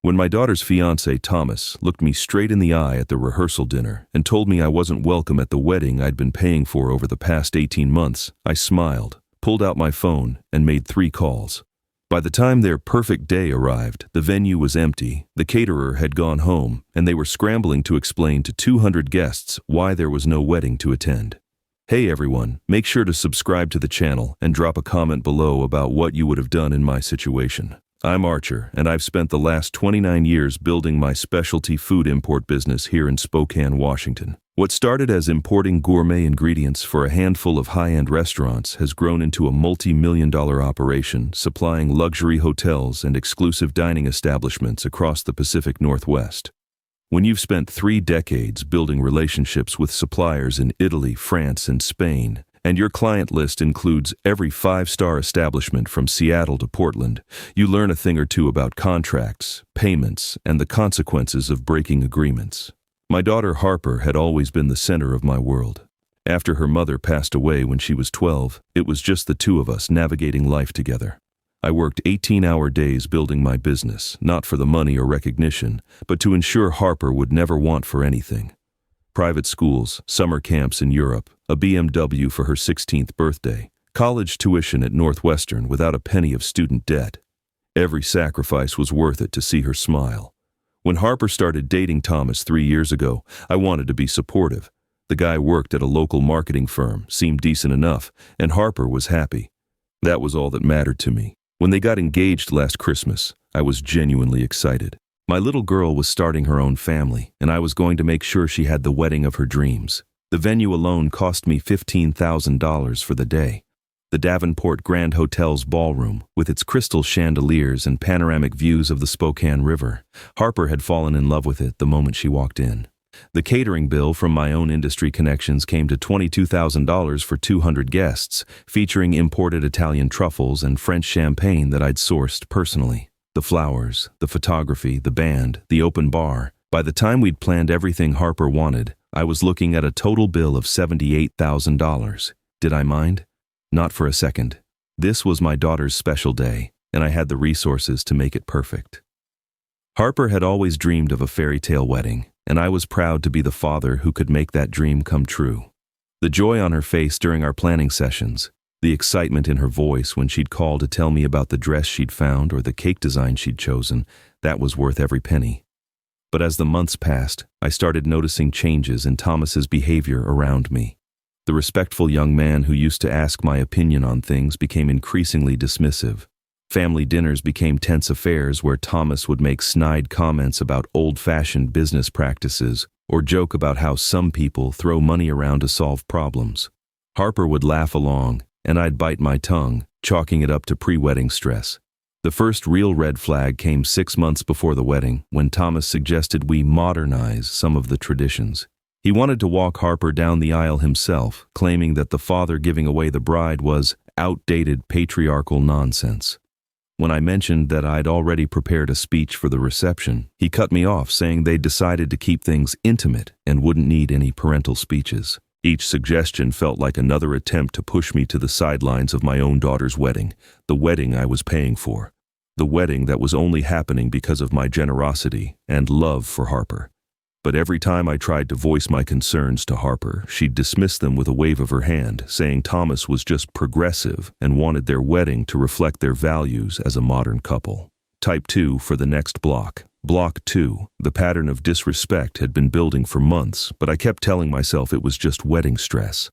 When my daughter's fiance, Thomas, looked me straight in the eye at the rehearsal dinner and told me I wasn't welcome at the wedding I'd been paying for over the past 18 months, I smiled, pulled out my phone, and made 3 calls. By the time their perfect day arrived, the venue was empty, the caterer had gone home, and they were scrambling to explain to 200 guests why there was no wedding to attend. Hey everyone, make sure to subscribe to the channel and drop a comment below about what you would have done in my situation. I'm Archer, and I've spent the last 29 years building my specialty food import business here in Spokane, Washington. What started as importing gourmet ingredients for a handful of high-end restaurants has grown into a multi-million-dollar operation supplying luxury hotels and exclusive dining establishments across the Pacific Northwest. When you've spent 3 decades building relationships with suppliers in Italy, France, and Spain, and your client list includes every 5-star establishment from Seattle to Portland, you learn a thing or two about contracts, payments, and the consequences of breaking agreements. My daughter Harper had always been the center of my world. After her mother passed away when she was 12, it was just the 2 of us navigating life together. I worked 18-hour days building my business, not for the money or recognition, but to ensure Harper would never want for anything. Private schools, summer camps in Europe, a BMW for her 16th birthday, college tuition at Northwestern without a penny of student debt. Every sacrifice was worth it to see her smile. When Harper started dating Thomas 3 years ago, I wanted to be supportive. The guy worked at a local marketing firm, seemed decent enough, and Harper was happy. That was all that mattered to me. When they got engaged last Christmas, I was genuinely excited. My little girl was starting her own family, and I was going to make sure she had the wedding of her dreams. The venue alone cost me $15,000 for the day. The Davenport Grand Hotel's ballroom, with its crystal chandeliers and panoramic views of the Spokane River. Harper had fallen in love with it the moment she walked in. The catering bill from my own industry connections came to $22,000 for 200 guests, featuring imported Italian truffles and French champagne that I'd sourced personally. The flowers, the photography, the band, the open bar. By the time we'd planned everything Harper wanted, I was looking at a total bill of $78,000. Did I mind? Not for a second. This was my daughter's special day, and I had the resources to make it perfect. Harper had always dreamed of a fairy tale wedding, and I was proud to be the father who could make that dream come true. The joy on her face during our planning sessions, the excitement in her voice when she'd call to tell me about the dress she'd found or the cake design she'd chosen, that was worth every penny. But as the months passed, I started noticing changes in Thomas's behavior around me. The respectful young man who used to ask my opinion on things became increasingly dismissive. Family dinners became tense affairs where Thomas would make snide comments about old-fashioned business practices or joke about how some people throw money around to solve problems. Harper would laugh along, and I'd bite my tongue, chalking it up to pre-wedding stress. The first real red flag came 6 months before the wedding, when Thomas suggested we modernize some of the traditions. He wanted to walk Harper down the aisle himself, claiming that the father giving away the bride was outdated patriarchal nonsense. When I mentioned that I'd already prepared a speech for the reception, he cut me off, saying they'd decided to keep things intimate and wouldn't need any parental speeches. Each suggestion felt like another attempt to push me to the sidelines of my own daughter's wedding, the wedding I was paying for, the wedding that was only happening because of my generosity and love for Harper. But every time I tried to voice my concerns to Harper, she'd dismiss them with a wave of her hand, saying Thomas was just progressive and wanted their wedding to reflect their values as a modern couple. Type 2 for the next block. Block 2. The pattern of disrespect had been building for months, but I kept telling myself it was just wedding stress.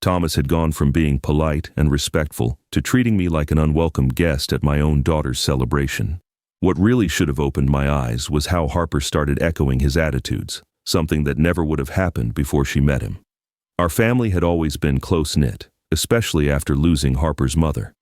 Thomas had gone from being polite and respectful to treating me like an unwelcome guest at my own daughter's celebration. What really should have opened my eyes was how Harper started echoing his attitudes, something that never would have happened before she met him. Our family had always been close-knit, especially after losing Harper's mother.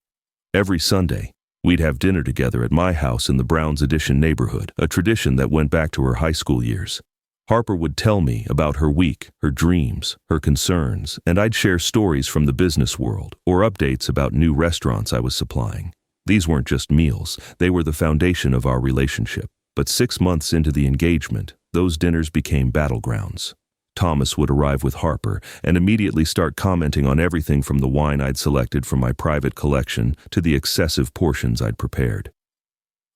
Every Sunday, we'd have dinner together at my house in the Browns Addition neighborhood, a tradition that went back to her high school years. Harper would tell me about her week, her dreams, her concerns, and I'd share stories from the business world or updates about new restaurants I was supplying. These weren't just meals, they were the foundation of our relationship. But 6 months into the engagement, those dinners became battlegrounds. Thomas would arrive with Harper and immediately start commenting on everything from the wine I'd selected from my private collection to the excessive portions I'd prepared.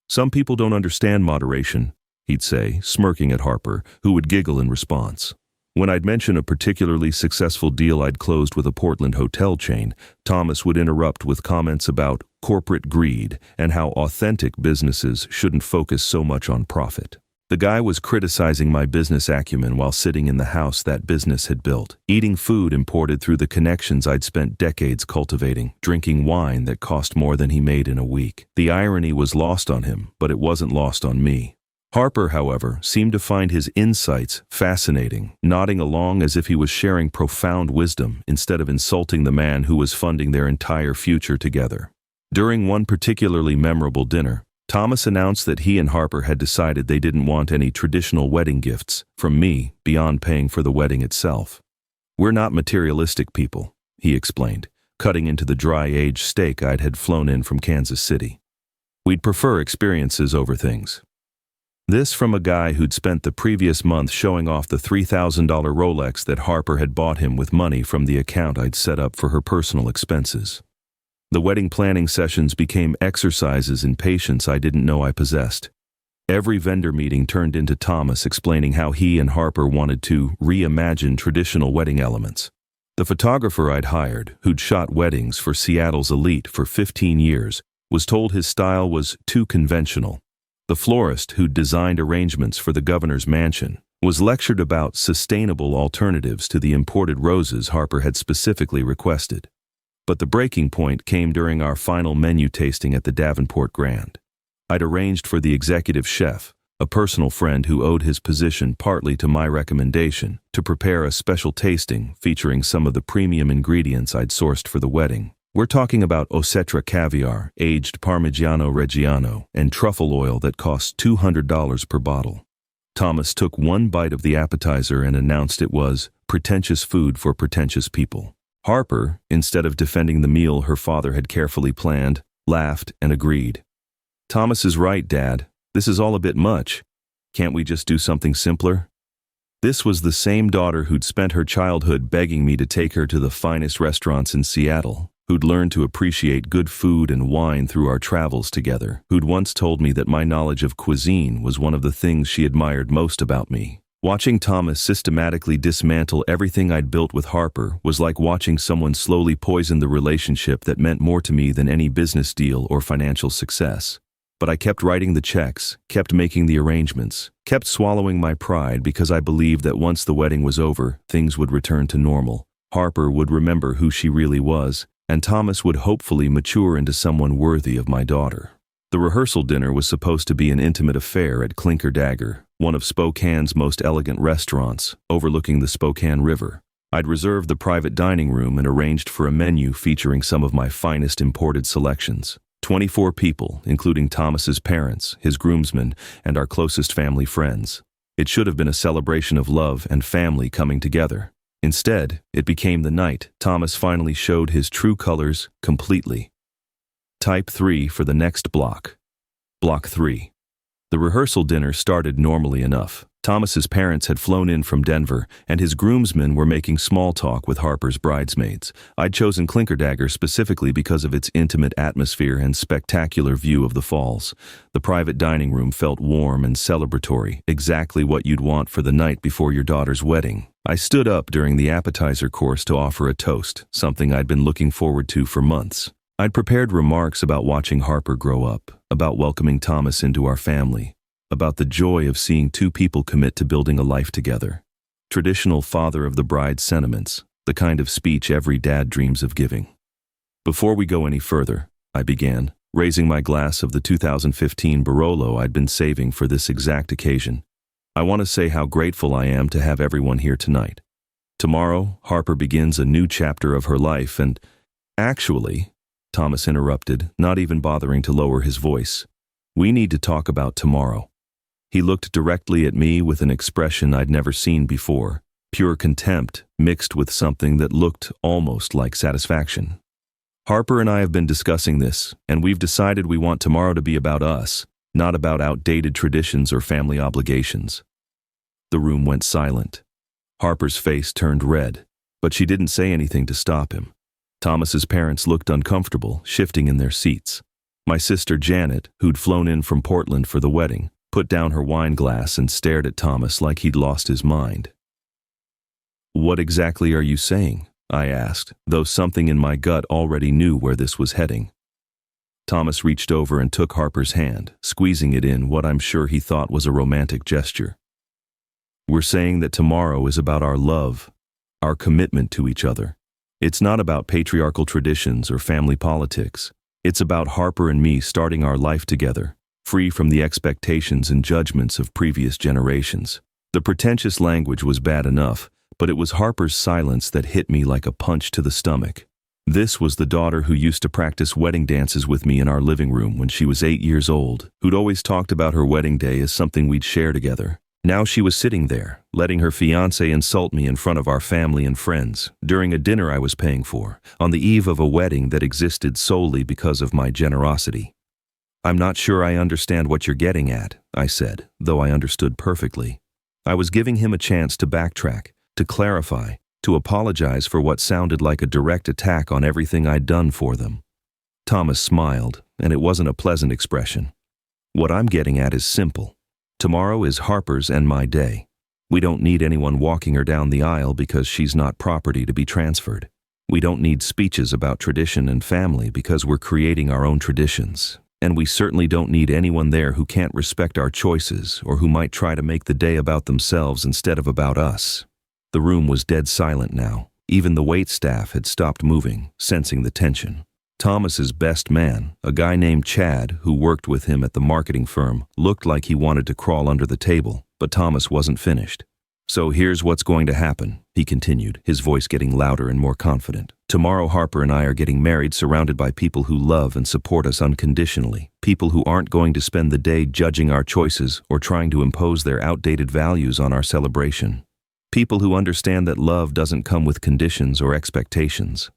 Some people don't understand moderation, he'd say, smirking at Harper, who would giggle in response. When I'd mention a particularly successful deal I'd closed with a Portland hotel chain, Thomas would interrupt with comments about corporate greed and how authentic businesses shouldn't focus so much on profit. The guy was criticizing my business acumen while sitting in the house that business had built, eating food imported through the connections I'd spent decades cultivating, drinking wine that cost more than he made in a week. The irony was lost on him, but it wasn't lost on me. Harper, however, seemed to find his insights fascinating, nodding along as if he was sharing profound wisdom instead of insulting the man who was funding their entire future together. During one particularly memorable dinner, Thomas announced that he and Harper had decided they didn't want any traditional wedding gifts from me beyond paying for the wedding itself. "We're not materialistic people," he explained, cutting into the dry-aged steak I'd had flown in from Kansas City. "We'd prefer experiences over things." This from a guy who'd spent the previous month showing off the $3,000 Rolex that Harper had bought him with money from the account I'd set up for her personal expenses. The wedding planning sessions became exercises in patience I didn't know I possessed. Every vendor meeting turned into Thomas explaining how he and Harper wanted to reimagine traditional wedding elements. The photographer I'd hired, who'd shot weddings for Seattle's elite for 15 years, was told his style was too conventional. The florist who'd designed arrangements for the governor's mansion was lectured about sustainable alternatives to the imported roses Harper had specifically requested. But the breaking point came during our final menu tasting at the Davenport Grand. I'd arranged for the executive chef, a personal friend who owed his position partly to my recommendation, to prepare a special tasting featuring some of the premium ingredients I'd sourced for the wedding. We're talking about Osetra caviar, aged Parmigiano Reggiano, and truffle oil that costs $200 per bottle. Thomas took one bite of the appetizer and announced it was pretentious food for pretentious people. Harper, instead of defending the meal her father had carefully planned, laughed and agreed. "Thomas is right, Dad. This is all a bit much. Can't we just do something simpler?" This was the same daughter who'd spent her childhood begging me to take her to the finest restaurants in Seattle, who'd learned to appreciate good food and wine through our travels together, who'd once told me that my knowledge of cuisine was one of the things she admired most about me. Watching Thomas systematically dismantle everything I'd built with Harper was like watching someone slowly poison the relationship that meant more to me than any business deal or financial success. But I kept writing the checks, kept making the arrangements, kept swallowing my pride because I believed that once the wedding was over, things would return to normal. Harper would remember who she really was, and Thomas would hopefully mature into someone worthy of my daughter. The rehearsal dinner was supposed to be an intimate affair at Clinker Dagger, one of Spokane's most elegant restaurants, overlooking the Spokane River. I'd reserved the private dining room and arranged for a menu featuring some of my finest imported selections. 24 people, including Thomas's parents, his groomsmen, and our closest family friends. It should have been a celebration of love and family coming together. Instead, it became the night Thomas finally showed his true colors completely. Type 3 for the next block. Block 3. The rehearsal dinner started normally enough. Thomas's parents had flown in from Denver, and his groomsmen were making small talk with Harper's bridesmaids. I'd chosen Clinker Dagger specifically because of its intimate atmosphere and spectacular view of the falls. The private dining room felt warm and celebratory, exactly what you'd want for the night before your daughter's wedding. I stood up during the appetizer course to offer a toast, something I'd been looking forward to for months. I'd prepared remarks about watching Harper grow up, about welcoming Thomas into our family, about the joy of seeing two people commit to building a life together. Traditional father of the bride sentiments, the kind of speech every dad dreams of giving. "Before we go any further," I began, raising my glass of the 2015 Barolo I'd been saving for this exact occasion, "I want to say how grateful I am to have everyone here tonight. Tomorrow, Harper begins a new chapter of her life and, actually," Thomas interrupted, not even bothering to lower his voice, "we need to talk about tomorrow." He looked directly at me with an expression I'd never seen before, pure contempt mixed with something that looked almost like satisfaction. "Harper and I have been discussing this, and we've decided we want tomorrow to be about us, not about outdated traditions or family obligations." The room went silent. Harper's face turned red, but she didn't say anything to stop him. Thomas's parents looked uncomfortable, shifting in their seats. My sister Janet, who'd flown in from Portland for the wedding, put down her wine glass and stared at Thomas like he'd lost his mind. "What exactly are you saying?" I asked, though something in my gut already knew where this was heading. Thomas reached over and took Harper's hand, squeezing it in what I'm sure he thought was a romantic gesture. "We're saying that tomorrow is about our love, our commitment to each other. It's not about patriarchal traditions or family politics. It's about Harper and me starting our life together, free from the expectations and judgments of previous generations." The pretentious language was bad enough, but it was Harper's silence that hit me like a punch to the stomach. This was the daughter who used to practice wedding dances with me in our living room when she was 8 years old, who'd always talked about her wedding day as something we'd share together. Now she was sitting there, letting her fiancé insult me in front of our family and friends, during a dinner I was paying for, on the eve of a wedding that existed solely because of my generosity. "I'm not sure I understand what you're getting at," I said, though I understood perfectly. I was giving him a chance to backtrack, to clarify, to apologize for what sounded like a direct attack on everything I'd done for them. Thomas smiled, and it wasn't a pleasant expression. "What I'm getting at is simple. Tomorrow is Harper's and my day. We don't need anyone walking her down the aisle because she's not property to be transferred. We don't need speeches about tradition and family because we're creating our own traditions. And we certainly don't need anyone there who can't respect our choices or who might try to make the day about themselves instead of about us." The room was dead silent now. Even the waitstaff had stopped moving, sensing the tension. Thomas's best man, a guy named Chad who worked with him at the marketing firm, looked like he wanted to crawl under the table, but Thomas wasn't finished. "So here's what's going to happen," he continued, his voice getting louder and more confident. "Tomorrow Harper and I are getting married surrounded by people who love and support us unconditionally, people who aren't going to spend the day judging our choices or trying to impose their outdated values on our celebration. People who understand that love doesn't come with conditions or expectations."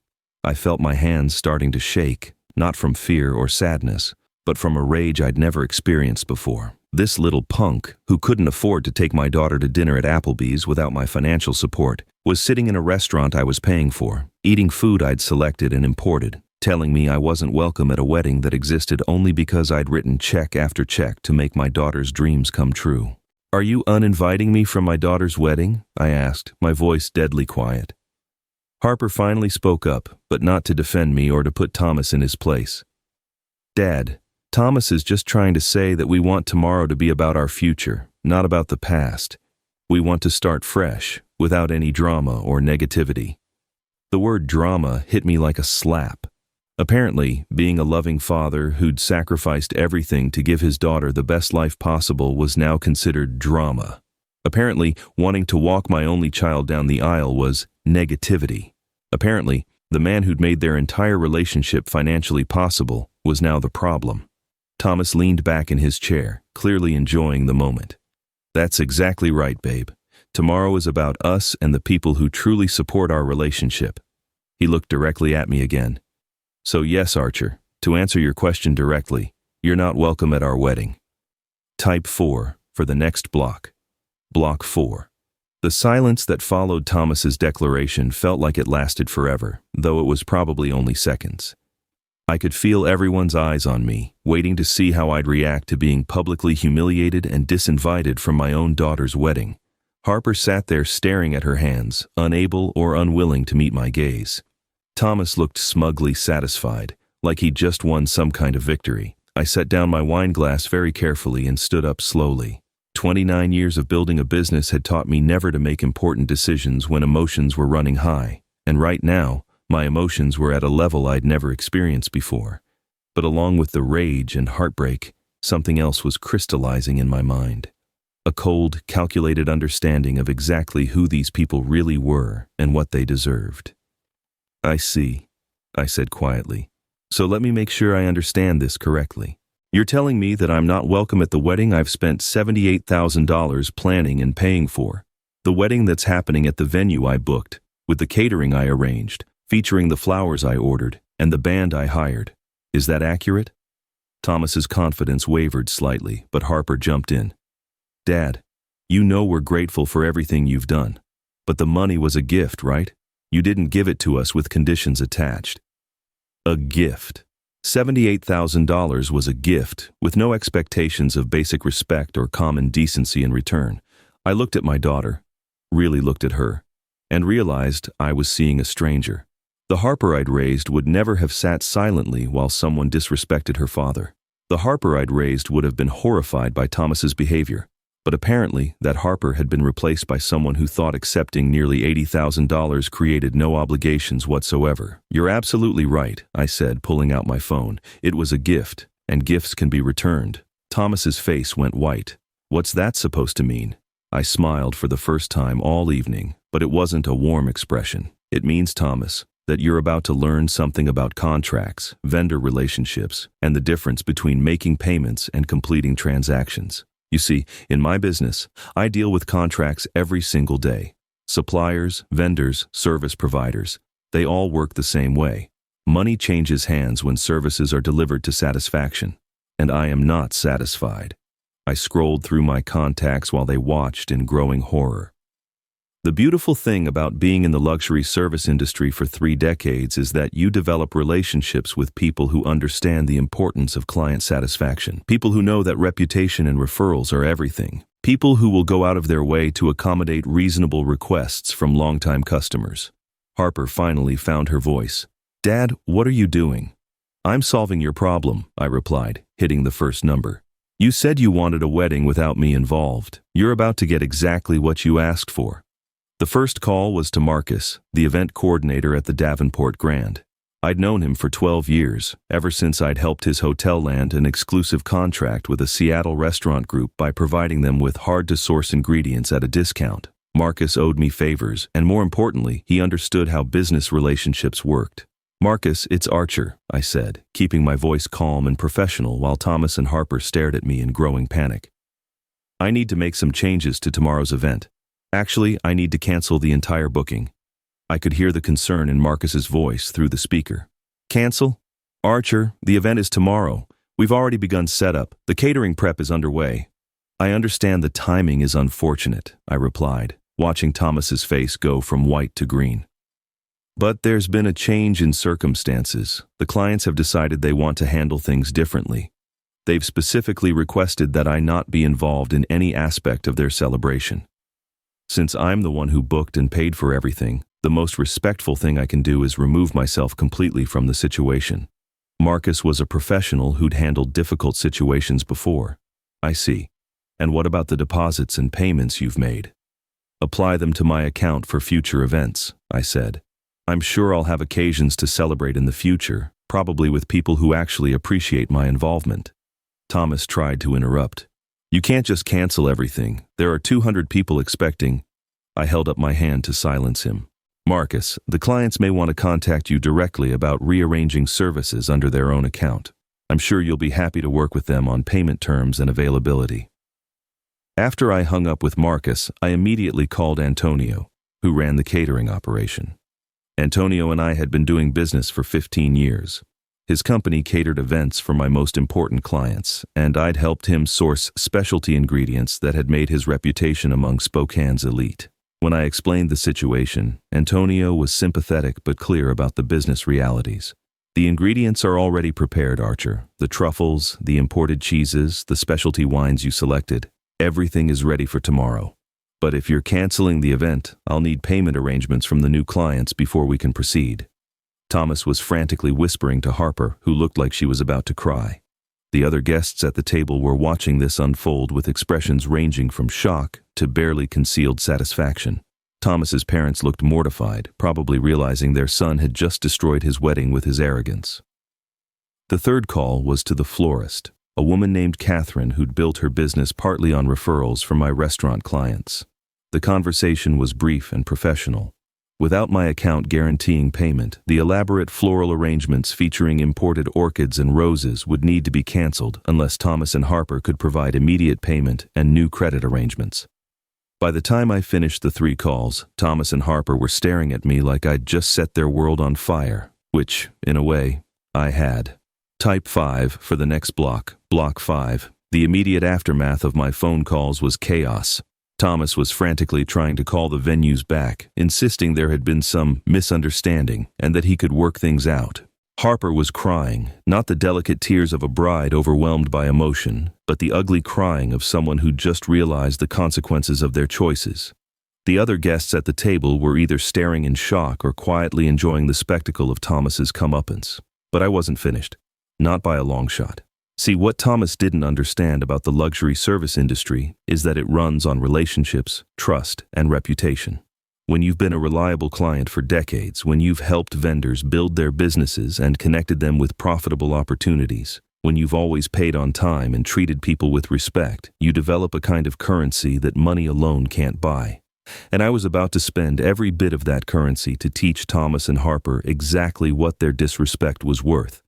I felt my hands starting to shake, not from fear or sadness, but from a rage I'd never experienced before. This little punk, who couldn't afford to take my daughter to dinner at Applebee's without my financial support, was sitting in a restaurant I was paying for, eating food I'd selected and imported, telling me I wasn't welcome at a wedding that existed only because I'd written check after check to make my daughter's dreams come true. "Are you uninviting me from my daughter's wedding?" I asked, my voice deadly quiet. Harper finally spoke up, but not to defend me or to put Thomas in his place. "Dad, Thomas is just trying to say that we want tomorrow to be about our future, not about the past. We want to start fresh, without any drama or negativity." The word drama hit me like a slap. Apparently, being a loving father who'd sacrificed everything to give his daughter the best life possible was now considered drama. Apparently, wanting to walk my only child down the aisle was negativity. Apparently, the man who'd made their entire relationship financially possible was now the problem. Thomas leaned back in his chair, clearly enjoying the moment. "That's exactly right, babe. Tomorrow is about us and the people who truly support our relationship." He looked directly at me again. "So yes, Archer, to answer your question directly, you're not welcome at our wedding. Type 4 for the next block. Block 4. The silence that followed Thomas's declaration felt like it lasted forever, though it was probably only seconds. I could feel everyone's eyes on me, waiting to see how I'd react to being publicly humiliated and disinvited from my own daughter's wedding. Harper sat there staring at her hands, unable or unwilling to meet my gaze. Thomas looked smugly satisfied, like he'd just won some kind of victory. I set down my wine glass very carefully and stood up slowly. 29 years of building a business had taught me never to make important decisions when emotions were running high, and right now, my emotions were at a level I'd never experienced before. But along with the rage and heartbreak, something else was crystallizing in my mind. A cold, calculated understanding of exactly who these people really were and what they deserved. "I see," I said quietly. "So let me make sure I understand this correctly. You're telling me that I'm not welcome at the wedding I've spent $78,000 planning and paying for, the wedding that's happening at the venue I booked, with the catering I arranged, featuring the flowers I ordered, and the band I hired. Is that accurate?" Thomas's confidence wavered slightly, but Harper jumped in. "Dad, you know we're grateful for everything you've done. But the money was a gift, right? You didn't give it to us with conditions attached." "A gift," $78,000 was a gift, with no expectations of basic respect or common decency in return. I looked at my daughter, really looked at her, and realized I was seeing a stranger. The Harper I'd raised would never have sat silently while someone disrespected her father. The Harper I'd raised would have been horrified by Thomas's behavior. But apparently, that Harper had been replaced by someone who thought accepting nearly $80,000 created no obligations whatsoever. "You're absolutely right," I said, pulling out my phone. "It was a gift, and gifts can be returned." Thomas's face went white. "What's that supposed to mean?" I smiled for the first time all evening, but it wasn't a warm expression. "It means, Thomas, that you're about to learn something about contracts, vendor relationships, and the difference between making payments and completing transactions. You see, in my business, I deal with contracts every single day. Suppliers, vendors, service providers, they all work the same way. Money changes hands when services are delivered to satisfaction, and I am not satisfied." I scrolled through my contacts while they watched in growing horror. The beautiful thing about being in the luxury service industry for 3 decades is that you develop relationships with people who understand the importance of client satisfaction, people who know that reputation and referrals are everything, people who will go out of their way to accommodate reasonable requests from longtime customers. Harper finally found her voice. "Dad, what are you doing?" "I'm solving your problem," I replied, hitting the first number. "You said you wanted a wedding without me involved. You're about to get exactly what you asked for." The first call was to Marcus, the event coordinator at the Davenport Grand. I'd known him for 12 years, ever since I'd helped his hotel land an exclusive contract with a Seattle restaurant group by providing them with hard-to-source ingredients at a discount. Marcus owed me favors, and more importantly, he understood how business relationships worked. "Marcus, it's Archer," I said, keeping my voice calm and professional while Thomas and Harper stared at me in growing panic. "I need to make some changes to tomorrow's event. Actually, I need to cancel the entire booking." I could hear the concern in Marcus's voice through the speaker. "Cancel? Archer, the event is tomorrow. We've already begun setup. The catering prep is underway." "I understand the timing is unfortunate," I replied, watching Thomas's face go from white to green. "But there's been a change in circumstances. The clients have decided they want to handle things differently. They've specifically requested that I not be involved in any aspect of their celebration. Since I'm the one who booked and paid for everything, the most respectful thing I can do is remove myself completely from the situation." Marcus was a professional who'd handled difficult situations before. "I see. And what about the deposits and payments you've made?" "Apply them to my account for future events," I said. "I'm sure I'll have occasions to celebrate in the future, probably with people who actually appreciate my involvement." Thomas tried to interrupt. "You can't just cancel everything. There are 200 people expecting." I held up my hand to silence him. "Marcus, the clients may want to contact you directly about rearranging services under their own account. I'm sure you'll be happy to work with them on payment terms and availability." After I hung up with Marcus, I immediately called Antonio, who ran the catering operation. Antonio and I had been doing business for 15 years. His company catered events for my most important clients, and I'd helped him source specialty ingredients that had made his reputation among Spokane's elite. When I explained the situation, Antonio was sympathetic but clear about the business realities. "The ingredients are already prepared, Archer. The truffles, the imported cheeses, the specialty wines you selected. Everything is ready for tomorrow. But if you're canceling the event, I'll need payment arrangements from the new clients before we can proceed." Thomas was frantically whispering to Harper, who looked like she was about to cry. The other guests at the table were watching this unfold with expressions ranging from shock to barely concealed satisfaction. Thomas's parents looked mortified, probably realizing their son had just destroyed his wedding with his arrogance. The third call was to the florist, a woman named Catherine who'd built her business partly on referrals from my restaurant clients. The conversation was brief and professional. Without my account guaranteeing payment, the elaborate floral arrangements featuring imported orchids and roses would need to be canceled unless Thomas and Harper could provide immediate payment and new credit arrangements. By the time I finished the 3 calls, Thomas and Harper were staring at me like I'd just set their world on fire, which, in a way, I had. Type 5 for the next block, block 5. The immediate aftermath of my phone calls was chaos. Thomas was frantically trying to call the venues back, insisting there had been some misunderstanding and that he could work things out. Harper was crying, not the delicate tears of a bride overwhelmed by emotion, but the ugly crying of someone who just realized the consequences of their choices. The other guests at the table were either staring in shock or quietly enjoying the spectacle of Thomas's comeuppance. But I wasn't finished. Not by a long shot. See, what Thomas didn't understand about the luxury service industry is that it runs on relationships, trust, and reputation. When you've been a reliable client for decades, when you've helped vendors build their businesses and connected them with profitable opportunities, when you've always paid on time and treated people with respect, you develop a kind of currency that money alone can't buy. And I was about to spend every bit of that currency to teach Thomas and Harper exactly what their disrespect was worth.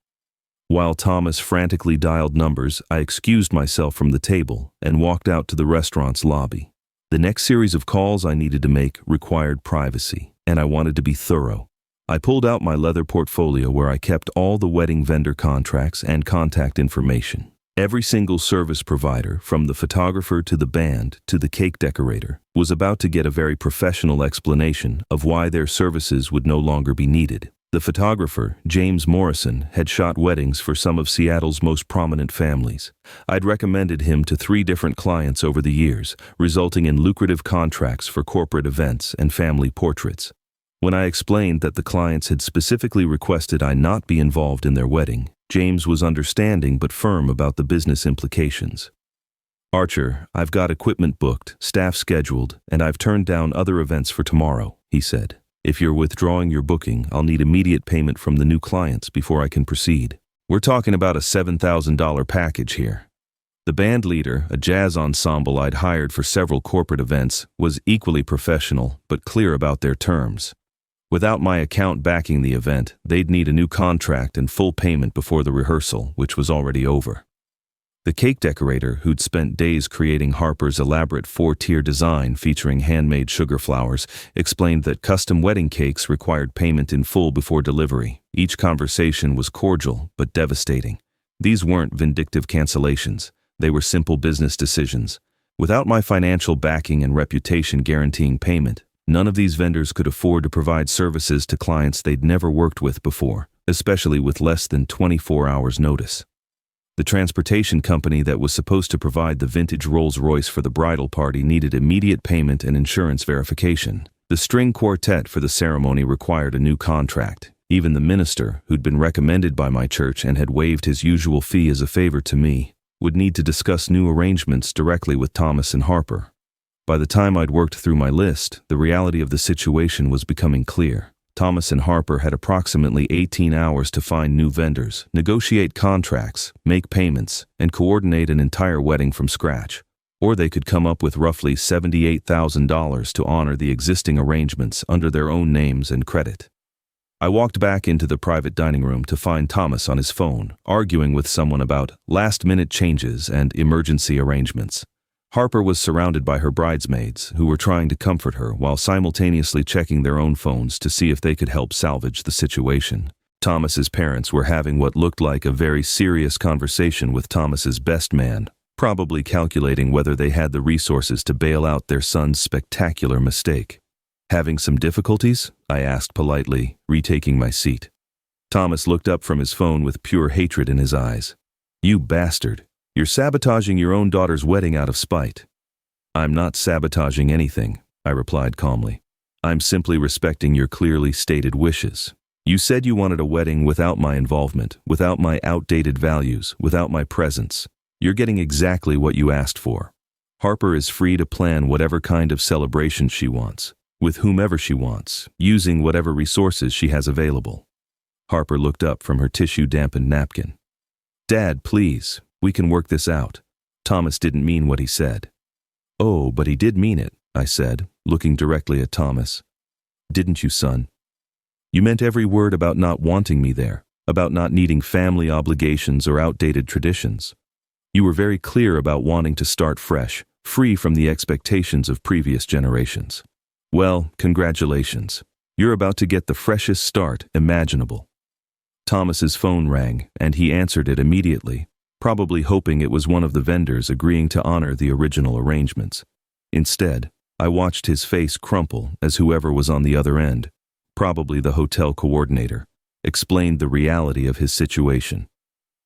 While Thomas frantically dialed numbers, I excused myself from the table and walked out to the restaurant's lobby. The next series of calls I needed to make required privacy, and I wanted to be thorough. I pulled out my leather portfolio where I kept all the wedding vendor contracts and contact information. Every single service provider, from the photographer to the band to the cake decorator, was about to get a very professional explanation of why their services would no longer be needed. The photographer, James Morrison, had shot weddings for some of Seattle's most prominent families. I'd recommended him to 3 different clients over the years, resulting in lucrative contracts for corporate events and family portraits. When I explained that the clients had specifically requested I not be involved in their wedding, James was understanding but firm about the business implications. "Archer, I've got equipment booked, staff scheduled, and I've turned down other events for tomorrow," he said. "If you're withdrawing your booking, I'll need immediate payment from the new clients before I can proceed. We're talking about a $7,000 package here." The band leader, a jazz ensemble I'd hired for several corporate events, was equally professional but clear about their terms. Without my account backing the event, they'd need a new contract and full payment before the rehearsal, which was already over. The cake decorator, who'd spent days creating Harper's elaborate 4-tier design featuring handmade sugar flowers, explained that custom wedding cakes required payment in full before delivery. Each conversation was cordial but devastating. These weren't vindictive cancellations. They were simple business decisions. Without my financial backing and reputation guaranteeing payment, none of these vendors could afford to provide services to clients they'd never worked with before, especially with less than 24 hours notice. The transportation company that was supposed to provide the vintage Rolls-Royce for the bridal party needed immediate payment and insurance verification. The string quartet for the ceremony required a new contract. Even the minister, who'd been recommended by my church and had waived his usual fee as a favor to me, would need to discuss new arrangements directly with Thomas and Harper. By the time I'd worked through my list, the reality of the situation was becoming clear. Thomas and Harper had approximately 18 hours to find new vendors, negotiate contracts, make payments, and coordinate an entire wedding from scratch. Or they could come up with roughly $78,000 to honor the existing arrangements under their own names and credit. I walked back into the private dining room to find Thomas on his phone, arguing with someone about last-minute changes and emergency arrangements. Harper was surrounded by her bridesmaids, who were trying to comfort her while simultaneously checking their own phones to see if they could help salvage the situation. Thomas's parents were having what looked like a very serious conversation with Thomas's best man, probably calculating whether they had the resources to bail out their son's spectacular mistake. "Having some difficulties?" I asked politely, retaking my seat. Thomas looked up from his phone with pure hatred in his eyes. "You bastard. You're sabotaging your own daughter's wedding out of spite." "I'm not sabotaging anything," I replied calmly. "I'm simply respecting your clearly stated wishes. You said you wanted a wedding without my involvement, without my outdated values, without my presence. You're getting exactly what you asked for. Harper is free to plan whatever kind of celebration she wants, with whomever she wants, using whatever resources she has available." Harper looked up from her tissue-dampened napkin. "Dad, please. We can work this out." Thomas didn't mean what he said. "Oh, but he did mean it," I said, looking directly at Thomas. "Didn't you, son? You meant every word about not wanting me there, about not needing family obligations or outdated traditions. You were very clear about wanting to start fresh, free from the expectations of previous generations. Well, congratulations. You're about to get the freshest start imaginable." Thomas's phone rang, and he answered it immediately, probably hoping it was one of the vendors agreeing to honor the original arrangements. Instead, I watched his face crumple as whoever was on the other end, probably the hotel coordinator, explained the reality of his situation.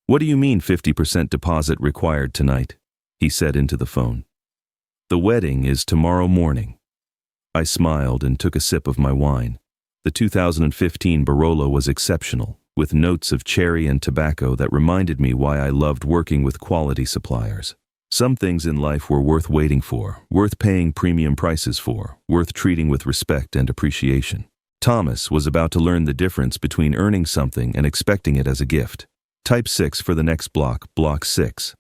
"What do you mean 50% deposit required tonight?" he said into the phone. "The wedding is tomorrow morning." I smiled and took a sip of my wine. The 2015 Barolo was exceptional, with notes of cherry and tobacco that reminded me why I loved working with quality suppliers. Some things in life were worth waiting for, worth paying premium prices for, worth treating with respect and appreciation. Thomas was about to learn the difference between earning something and expecting it as a gift. Type 6 for the next block, block 6.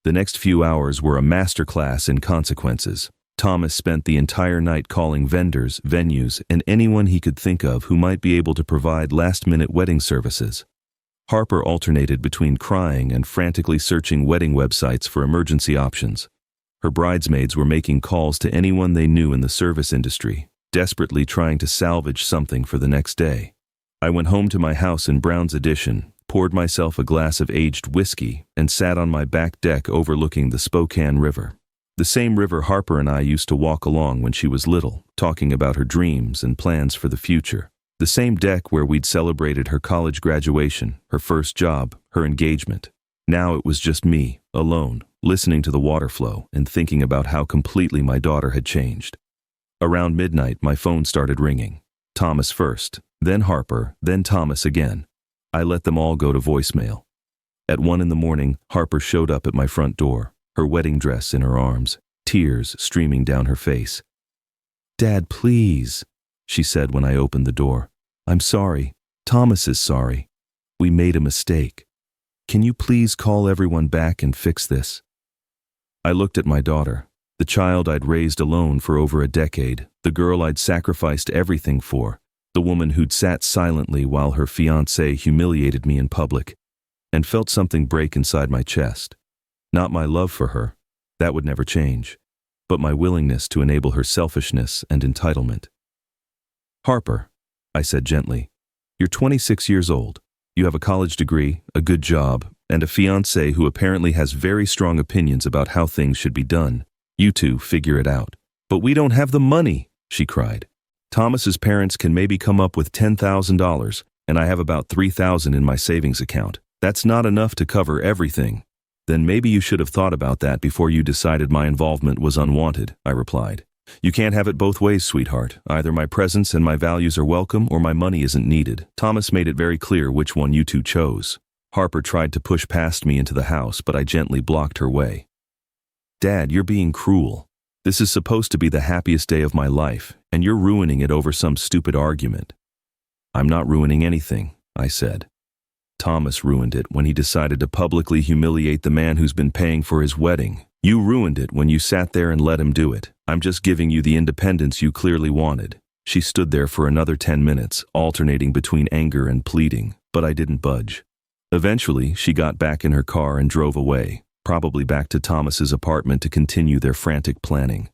The next few hours were a masterclass in consequences. Thomas spent the entire night calling vendors, venues, and anyone he could think of who might be able to provide last-minute wedding services. Harper alternated between crying and frantically searching wedding websites for emergency options. Her bridesmaids were making calls to anyone they knew in the service industry, desperately trying to salvage something for the next day. I went home to my house in Brown's Addition, poured myself a glass of aged whiskey, and sat on my back deck overlooking the Spokane River. The same river Harper and I used to walk along when she was little, talking about her dreams and plans for the future. The same deck where we'd celebrated her college graduation, her first job, her engagement. Now it was just me, alone, listening to the water flow and thinking about how completely my daughter had changed. Around midnight, my phone started ringing. Thomas first, then Harper, then Thomas again. I let them all go to voicemail. At 1 a.m, Harper showed up at my front door, her wedding dress in her arms, tears streaming down her face. "Dad, please," she said when I opened the door. "I'm sorry. Thomas is sorry. We made a mistake. Can you please call everyone back and fix this?" I looked at my daughter, the child I'd raised alone for over a decade, the girl I'd sacrificed everything for, the woman who'd sat silently while her fiancé humiliated me in public, and felt something break inside my chest. Not my love for her, that would never change, but my willingness to enable her selfishness and entitlement. "Harper," I said gently, "you're 26 years old. You have a college degree, a good job, and a fiancé who apparently has very strong opinions about how things should be done. You two figure it out." "But we don't have the money," she cried. "Thomas's parents can maybe come up with $10,000, and I have about $3,000 in my savings account. That's not enough to cover everything." "Then maybe you should have thought about that before you decided my involvement was unwanted," I replied. "You can't have it both ways, sweetheart. Either my presence and my values are welcome or my money isn't needed." Thomas made it very clear which one you two chose. Harper tried to push past me into the house, but I gently blocked her way. "Dad, you're being cruel. This is supposed to be the happiest day of my life, and you're ruining it over some stupid argument." "I'm not ruining anything," I said. "Thomas ruined it when he decided to publicly humiliate the man who's been paying for his wedding. You ruined it when you sat there and let him do it. I'm just giving you the independence you clearly wanted." She stood there for another 10 minutes, alternating between anger and pleading, but I didn't budge. Eventually, she got back in her car and drove away, probably back to Thomas's apartment to continue their frantic planning.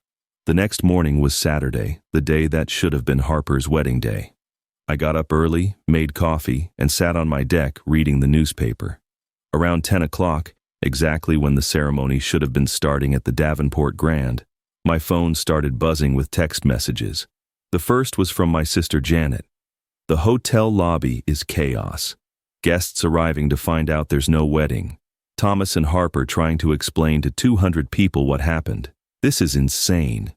The next morning was Saturday, the day that should have been Harper's wedding day. I got up early, made coffee, and sat on my deck reading the newspaper. Around 10 o'clock, exactly when the ceremony should have been starting at the Davenport Grand, my phone started buzzing with text messages. The first was from my sister Janet. "The hotel lobby is chaos. Guests arriving to find out there's no wedding. Thomas and Harper trying to explain to 200 people what happened. This is insane."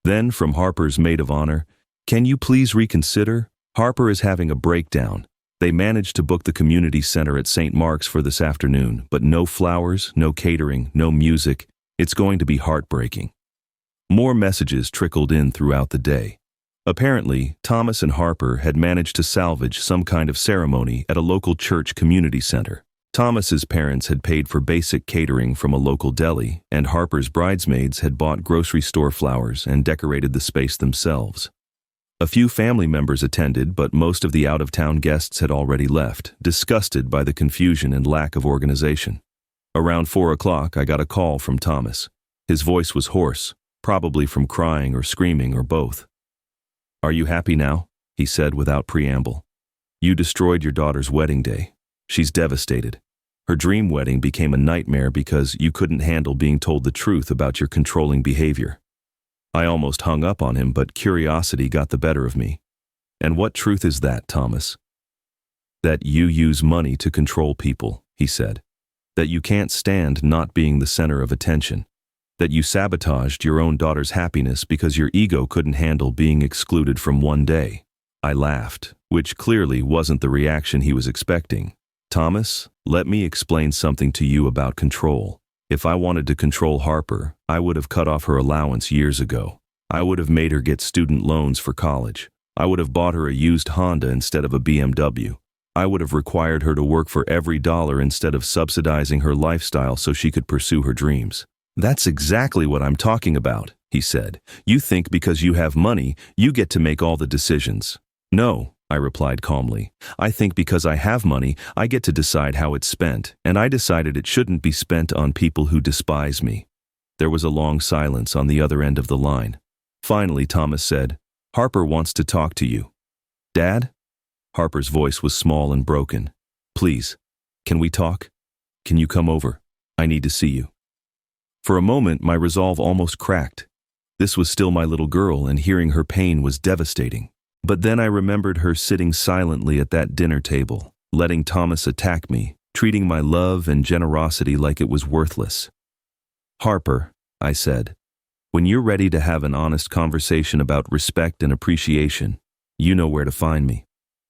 Then from Harper's maid of honor, "Can you please reconsider? Harper is having a breakdown. They managed to book the community center at St. Mark's for this afternoon, but no flowers, no catering, no music. It's going to be heartbreaking." More messages trickled in throughout the day. Apparently, Thomas and Harper had managed to salvage some kind of ceremony at a local church community center. Thomas's parents had paid for basic catering from a local deli, and Harper's bridesmaids had bought grocery store flowers and decorated the space themselves. A few family members attended, but most of the out-of-town guests had already left, disgusted by the confusion and lack of organization. Around 4 o'clock, I got a call from Thomas. His voice was hoarse, probably from crying or screaming or both. "Are you happy now?" he said without preamble. "You destroyed your daughter's wedding day. She's devastated. Her dream wedding became a nightmare because you couldn't handle being told the truth about your controlling behavior." I almost hung up on him, but curiosity got the better of me. "And what truth is that, Thomas?" That you use money to control people, he said. That you can't stand not being the center of attention. That you sabotaged your own daughter's happiness because your ego couldn't handle being excluded from one day. I laughed, which clearly wasn't the reaction he was expecting. Thomas, let me explain something to you about control. If I wanted to control Harper, I would have cut off her allowance years ago. I would have made her get student loans for college. I would have bought her a used Honda instead of a BMW. I would have required her to work for every dollar instead of subsidizing her lifestyle so she could pursue her dreams. That's exactly what I'm talking about, he said. You think because you have money, you get to make all the decisions. No, I replied calmly. I think because I have money, I get to decide how it's spent, and I decided it shouldn't be spent on people who despise me. There was a long silence on the other end of the line. Finally, Thomas said, Harper wants to talk to you. Dad? Harper's voice was small and broken. Please, can we talk? Can you come over? I need to see you. For a moment, my resolve almost cracked. This was still my little girl, and hearing her pain was devastating. But then I remembered her sitting silently at that dinner table, letting Thomas attack me, treating my love and generosity like it was worthless. Harper, I said, when you're ready to have an honest conversation about respect and appreciation, you know where to find me.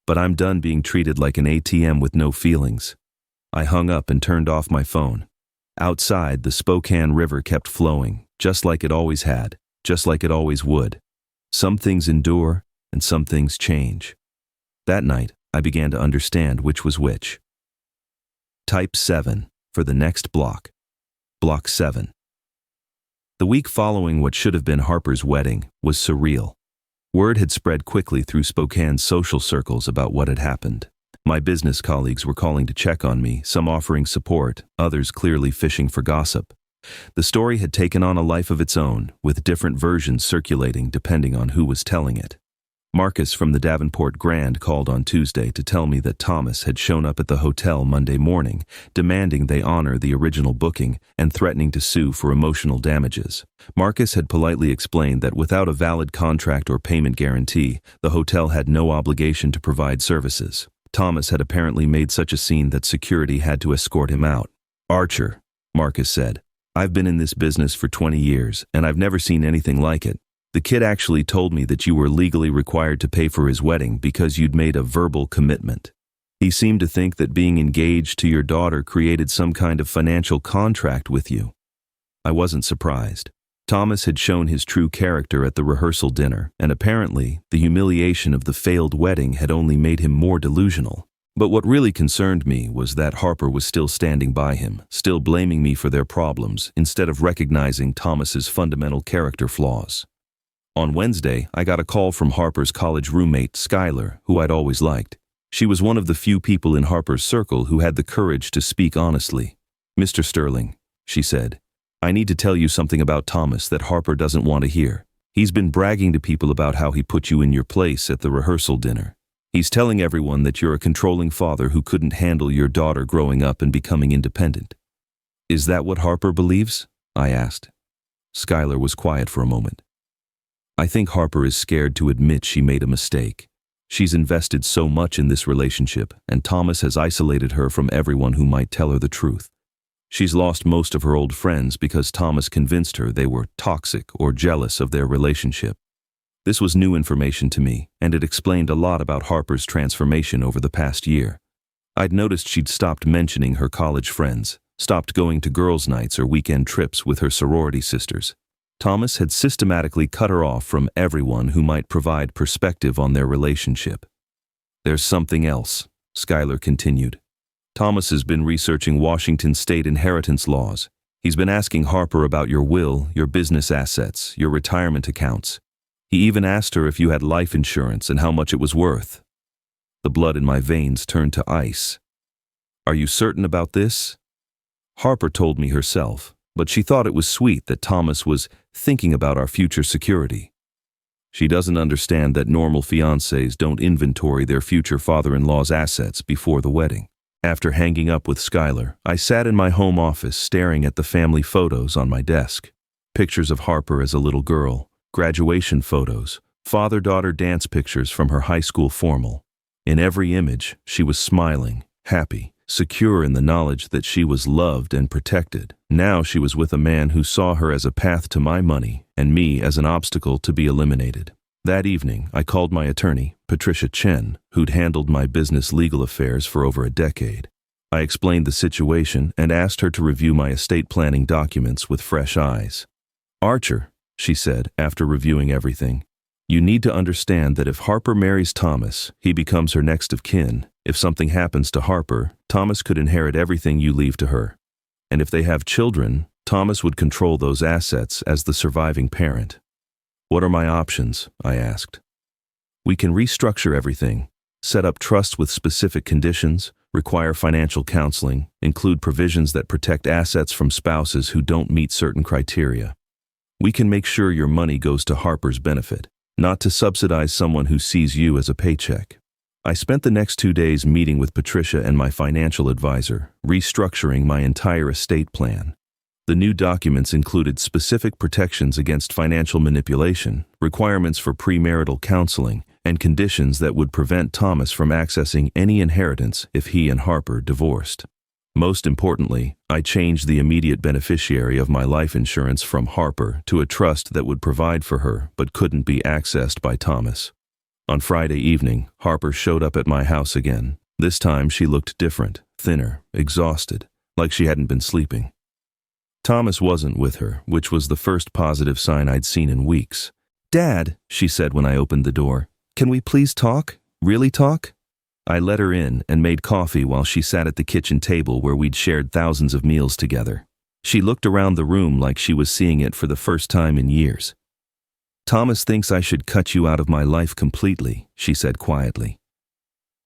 But I'm done being treated like an ATM with no feelings. I hung up and turned off my phone. Outside, the Spokane River kept flowing, just like it always had, just like it always would. Some things endure, and some things change. That night, I began to understand which was which. Type 7 for the next block. Block 7. The week following what should have been Harper's wedding was surreal. Word had spread quickly through Spokane's social circles about what had happened. My business colleagues were calling to check on me, some offering support, others clearly fishing for gossip. The story had taken on a life of its own, with different versions circulating depending on who was telling it. Marcus from the Davenport Grand called on Tuesday to tell me that Thomas had shown up at the hotel Monday morning, demanding they honor the original booking and threatening to sue for emotional damages. Marcus had politely explained that without a valid contract or payment guarantee, the hotel had no obligation to provide services. Thomas had apparently made such a scene that security had to escort him out. Archer, Marcus said, I've been in this business for 20 years, and I've never seen anything like it. The kid actually told me that you were legally required to pay for his wedding because you'd made a verbal commitment. He seemed to think that being engaged to your daughter created some kind of financial contract with you. I wasn't surprised. Thomas had shown his true character at the rehearsal dinner, and apparently, the humiliation of the failed wedding had only made him more delusional. But what really concerned me was that Harper was still standing by him, still blaming me for their problems, instead of recognizing Thomas's fundamental character flaws. On Wednesday, I got a call from Harper's college roommate, Skylar, who I'd always liked. She was one of the few people in Harper's circle who had the courage to speak honestly. Mr. Sterling, she said, I need to tell you something about Thomas that Harper doesn't want to hear. He's been bragging to people about how he put you in your place at the rehearsal dinner. He's telling everyone that you're a controlling father who couldn't handle your daughter growing up and becoming independent. Is that what Harper believes? I asked. Skylar was quiet for a moment. I think Harper is scared to admit she made a mistake. She's invested so much in this relationship, and Thomas has isolated her from everyone who might tell her the truth. She's lost most of her old friends because Thomas convinced her they were toxic or jealous of their relationship. This was new information to me, and it explained a lot about Harper's transformation over the past year. I'd noticed she'd stopped mentioning her college friends, stopped going to girls' nights or weekend trips with her sorority sisters. Thomas had systematically cut her off from everyone who might provide perspective on their relationship. There's something else, Skylar continued. Thomas has been researching Washington state inheritance laws. He's been asking Harper about your will, your business assets, your retirement accounts. He even asked her if you had life insurance and how much it was worth. The blood in my veins turned to ice. Are you certain about this? Harper told me herself, but she thought it was sweet that Thomas was thinking about our future security. She doesn't understand that normal fiancés don't inventory their future father-in-law's assets before the wedding. After hanging up with Skylar, I sat in my home office staring at the family photos on my desk. Pictures of Harper as a little girl, graduation photos, father-daughter dance pictures from her high school formal. In every image, she was smiling, happy, secure in the knowledge that she was loved and protected. Now she was with a man who saw her as a path to my money and me as an obstacle to be eliminated. That evening, I called my attorney, Patricia Chen, who'd handled my business legal affairs for over a decade. I explained the situation and asked her to review my estate planning documents with fresh eyes. "Archer," she said after reviewing everything, "you need to understand that if Harper marries Thomas, he becomes her next of kin. If something happens to Harper, Thomas could inherit everything you leave to her. And if they have children, Thomas would control those assets as the surviving parent." "What are my options?" I asked. "We can restructure everything, set up trusts with specific conditions, require financial counseling, include provisions that protect assets from spouses who don't meet certain criteria. We can make sure your money goes to Harper's benefit, not to subsidize someone who sees you as a paycheck." I spent the next 2 days meeting with Patricia and my financial advisor, restructuring my entire estate plan. The new documents included specific protections against financial manipulation, requirements for premarital counseling, and conditions that would prevent Thomas from accessing any inheritance if he and Harper divorced. Most importantly, I changed the immediate beneficiary of my life insurance from Harper to a trust that would provide for her but couldn't be accessed by Thomas. On Friday evening, Harper showed up at my house again. This time she looked different, thinner, exhausted, like she hadn't been sleeping. Thomas wasn't with her, which was the first positive sign I'd seen in weeks. "Dad," she said when I opened the door, "can we please talk? Really talk?" I let her in and made coffee while she sat at the kitchen table where we'd shared thousands of meals together. She looked around the room like she was seeing it for the first time in years. "Thomas thinks I should cut you out of my life completely," she said quietly.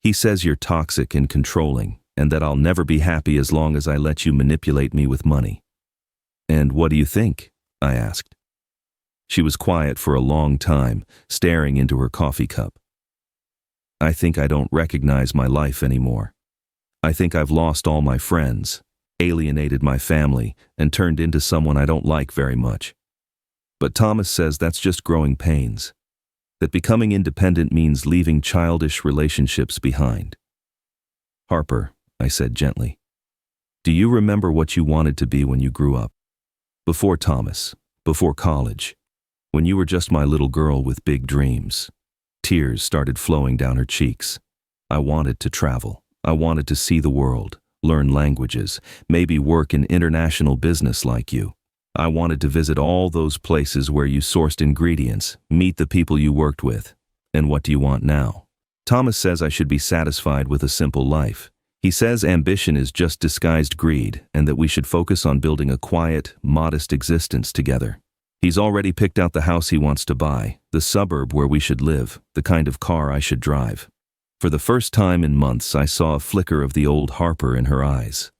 "He says you're toxic and controlling, and that I'll never be happy as long as I let you manipulate me with money." "And what do you think?" I asked. She was quiet for a long time, staring into her coffee cup. "I think I don't recognize my life anymore. I think I've lost all my friends, alienated my family, and turned into someone I don't like very much. But Thomas says that's just growing pains, that becoming independent means leaving childish relationships behind." "Harper," I said gently, "do you remember what you wanted to be when you grew up? Before Thomas, before college, when you were just my little girl with big dreams." Tears started flowing down her cheeks. "I wanted to travel. I wanted to see the world, learn languages, maybe work in international business like you. I wanted to visit all those places where you sourced ingredients, meet the people you worked with. And what do you want now?" "Thomas says I should be satisfied with a simple life. He says ambition is just disguised greed and that we should focus on building a quiet, modest existence together. He's already picked out the house he wants to buy, the suburb where we should live, the kind of car I should drive." For the first time in months, I saw a flicker of the old Harper in her eyes.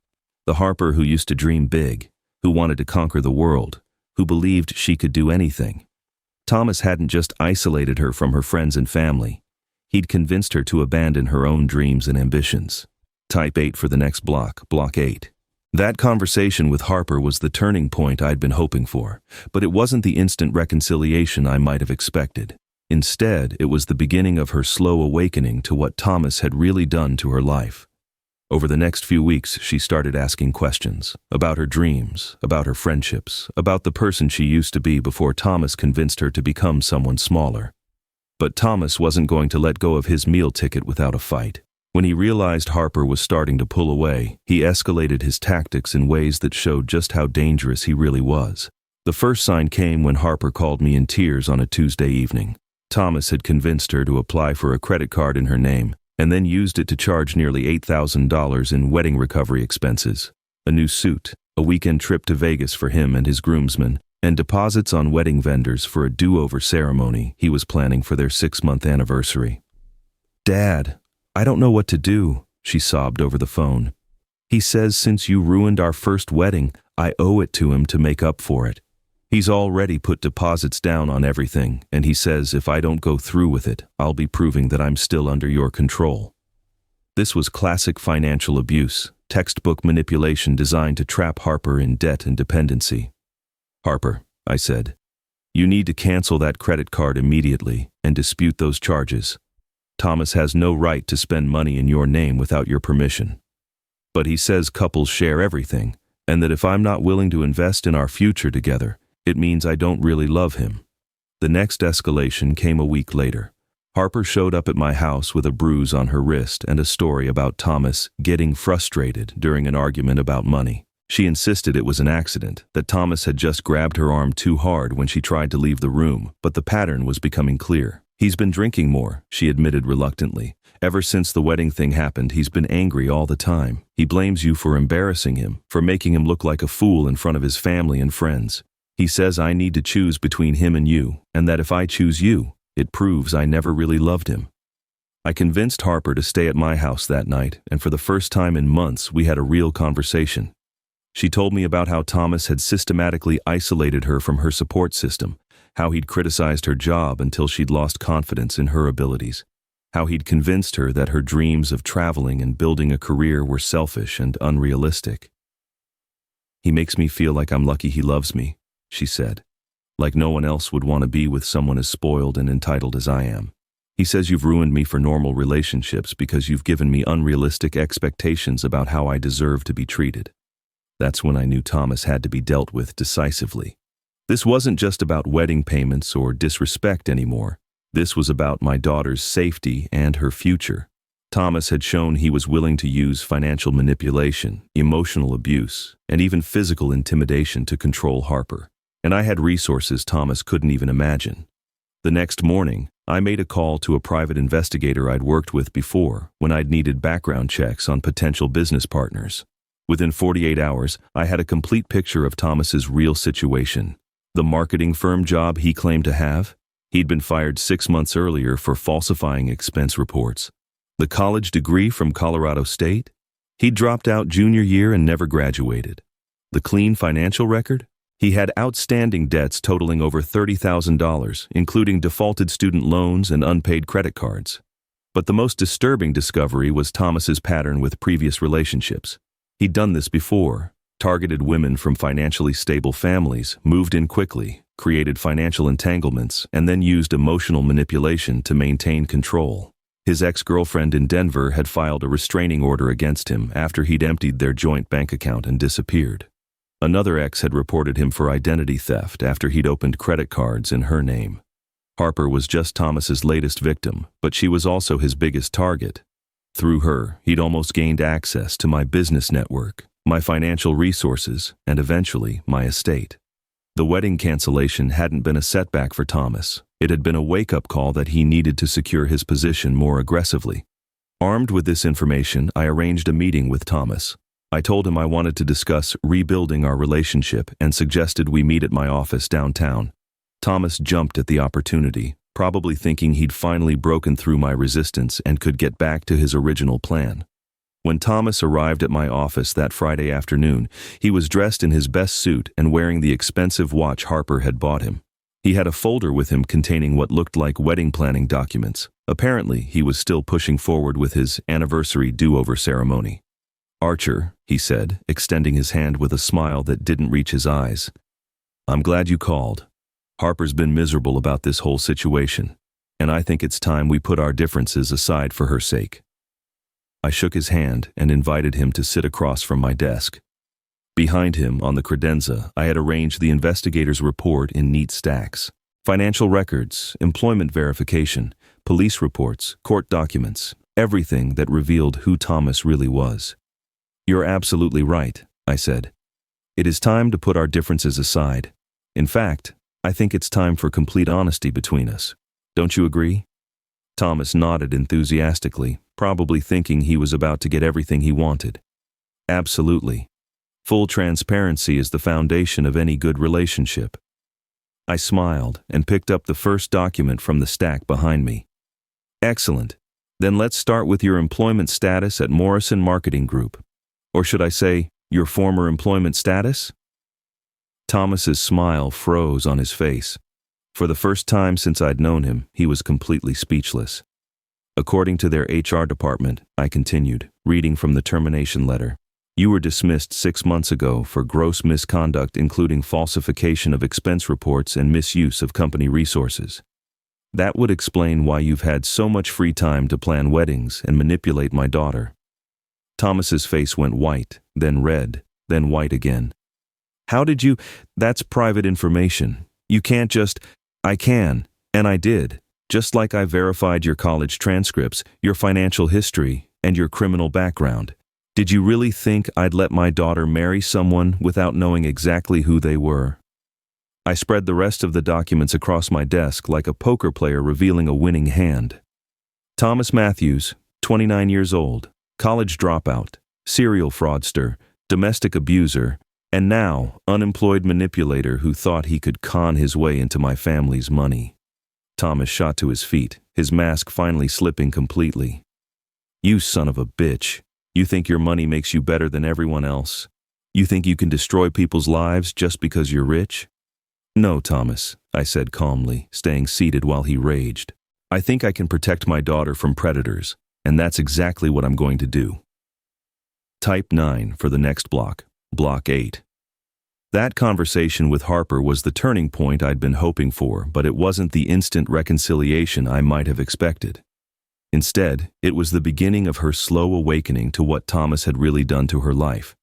The Harper who used to dream big, who wanted to conquer the world, who believed she could do anything. Thomas hadn't just isolated her from her friends and family. He'd convinced her to abandon her own dreams and ambitions. Type 8 for the next block, block 8. That conversation with Harper was the turning point I'd been hoping for, but it wasn't the instant reconciliation I might have expected. Instead, it was the beginning of her slow awakening to what Thomas had really done to her life. Over the next few weeks, she started asking questions about her dreams, about her friendships, about the person she used to be before Thomas convinced her to become someone smaller. But Thomas wasn't going to let go of his meal ticket without a fight. When he realized Harper was starting to pull away, he escalated his tactics in ways that showed just how dangerous he really was. The first sign came when Harper called me in tears on a Tuesday evening. Thomas had convinced her to apply for a credit card in her name, and then used it to charge nearly $8,000 in wedding recovery expenses, a new suit, a weekend trip to Vegas for him and his groomsmen, and deposits on wedding vendors for a do-over ceremony he was planning for their 6-month anniversary. "Dad, I don't know what to do," she sobbed over the phone. "He says since you ruined our first wedding, I owe it to him to make up for it. He's already put deposits down on everything, and he says if I don't go through with it, I'll be proving that I'm still under your control." This was classic financial abuse, textbook manipulation designed to trap Harper in debt and dependency. "Harper," I said, "you need to cancel that credit card immediately and dispute those charges. Thomas has no right to spend money in your name without your permission. But he says couples share everything, and that if I'm not willing to invest in our future together, it means I don't really love him. The next escalation came a week later. Harper showed up at my house with a bruise on her wrist and a story about Thomas getting frustrated during an argument about money. She insisted it was an accident, that Thomas had just grabbed her arm too hard when she tried to leave the room, but the pattern was becoming clear. He's been drinking more, she admitted reluctantly. Ever since the wedding thing happened, he's been angry all the time. He blames you for embarrassing him, for making him look like a fool in front of his family and friends. He says I need to choose between him and you, and that if I choose you, it proves I never really loved him. I convinced Harper to stay at my house that night, and for the first time in months, we had a real conversation. She told me about how Thomas had systematically isolated her from her support system, how he'd criticized her job until she'd lost confidence in her abilities, how he'd convinced her that her dreams of traveling and building a career were selfish and unrealistic. He makes me feel like I'm lucky he loves me, she said, like no one else would want to be with someone as spoiled and entitled as I am. He says you've ruined me for normal relationships because you've given me unrealistic expectations about how I deserve to be treated. That's when I knew Thomas had to be dealt with decisively. This wasn't just about wedding payments or disrespect anymore. This was about my daughter's safety and her future. Thomas had shown he was willing to use financial manipulation, emotional abuse, and even physical intimidation to control Harper. And I had resources Thomas couldn't even imagine. The next morning, I made a call to a private investigator I'd worked with before when I'd needed background checks on potential business partners. Within 48 hours, I had a complete picture of Thomas's real situation. The marketing firm job he claimed to have, he'd been fired 6 months earlier for falsifying expense reports. The college degree from Colorado State, he'd dropped out junior year and never graduated. The clean financial record, he had outstanding debts totaling over $30,000, including defaulted student loans and unpaid credit cards. But the most disturbing discovery was Thomas's pattern with previous relationships. He'd done this before, targeted women from financially stable families, moved in quickly, created financial entanglements, and then used emotional manipulation to maintain control. His ex-girlfriend in Denver had filed a restraining order against him after he'd emptied their joint bank account and disappeared. Another ex had reported him for identity theft after he'd opened credit cards in her name. Harper was just Thomas's latest victim, but she was also his biggest target. Through her, he'd almost gained access to my business network, my financial resources, and eventually my estate. The wedding cancellation hadn't been a setback for Thomas. It had been a wake-up call that he needed to secure his position more aggressively. Armed with this information, I arranged a meeting with Thomas. I told him I wanted to discuss rebuilding our relationship and suggested we meet at my office downtown. Thomas jumped at the opportunity, probably thinking he'd finally broken through my resistance and could get back to his original plan. When Thomas arrived at my office that Friday afternoon, he was dressed in his best suit and wearing the expensive watch Harper had bought him. He had a folder with him containing what looked like wedding planning documents. Apparently, he was still pushing forward with his anniversary do-over ceremony. "Archer," he said, extending his hand with a smile that didn't reach his eyes. "I'm glad you called. Harper's been miserable about this whole situation, and I think it's time we put our differences aside for her sake." I shook his hand and invited him to sit across from my desk. Behind him, on the credenza, I had arranged the investigator's report in neat stacks. Financial records, employment verification, police reports, court documents, everything that revealed who Thomas really was. "You're absolutely right," I said. "It is time to put our differences aside. In fact, I think it's time for complete honesty between us. Don't you agree?" Thomas nodded enthusiastically, probably thinking he was about to get everything he wanted. "Absolutely. Full transparency is the foundation of any good relationship." I smiled and picked up the first document from the stack behind me. "Excellent. Then let's start with your employment status at Morrison Marketing Group. Or should I say, your former employment status?" Thomas's smile froze on his face. For the first time since I'd known him, he was completely speechless. "According to their HR department," I continued, reading from the termination letter, "you were dismissed 6 months ago for gross misconduct including falsification of expense reports and misuse of company resources." That would explain why you've had so much free time to plan weddings and manipulate my daughter." Thomas's face went white, then red, then white again. "How did you? That's private information. You can't just—" "I can, and I did. Just like I verified your college transcripts, your financial history, and your criminal background. Did you really think I'd let my daughter marry someone without knowing exactly who they were?" I spread the rest of the documents across my desk like a poker player revealing a winning hand. Thomas Matthews, 29 years old, college dropout, serial fraudster, domestic abuser, and now unemployed manipulator who thought he could con his way into my family's money. Thomas shot to his feet, his mask finally slipping completely. "You son of a bitch. You think your money makes you better than everyone else? You think you can destroy people's lives just because you're rich?" "No, Thomas," I said calmly, staying seated while he raged. "I think I can protect my daughter from predators, and that's exactly what I'm going to do." Type 9 for the next block, Block 8. That conversation with Harper was the turning point I'd been hoping for, but it wasn't the instant reconciliation I might have expected. Instead, it was the beginning of her slow awakening to what Thomas had really done to her life.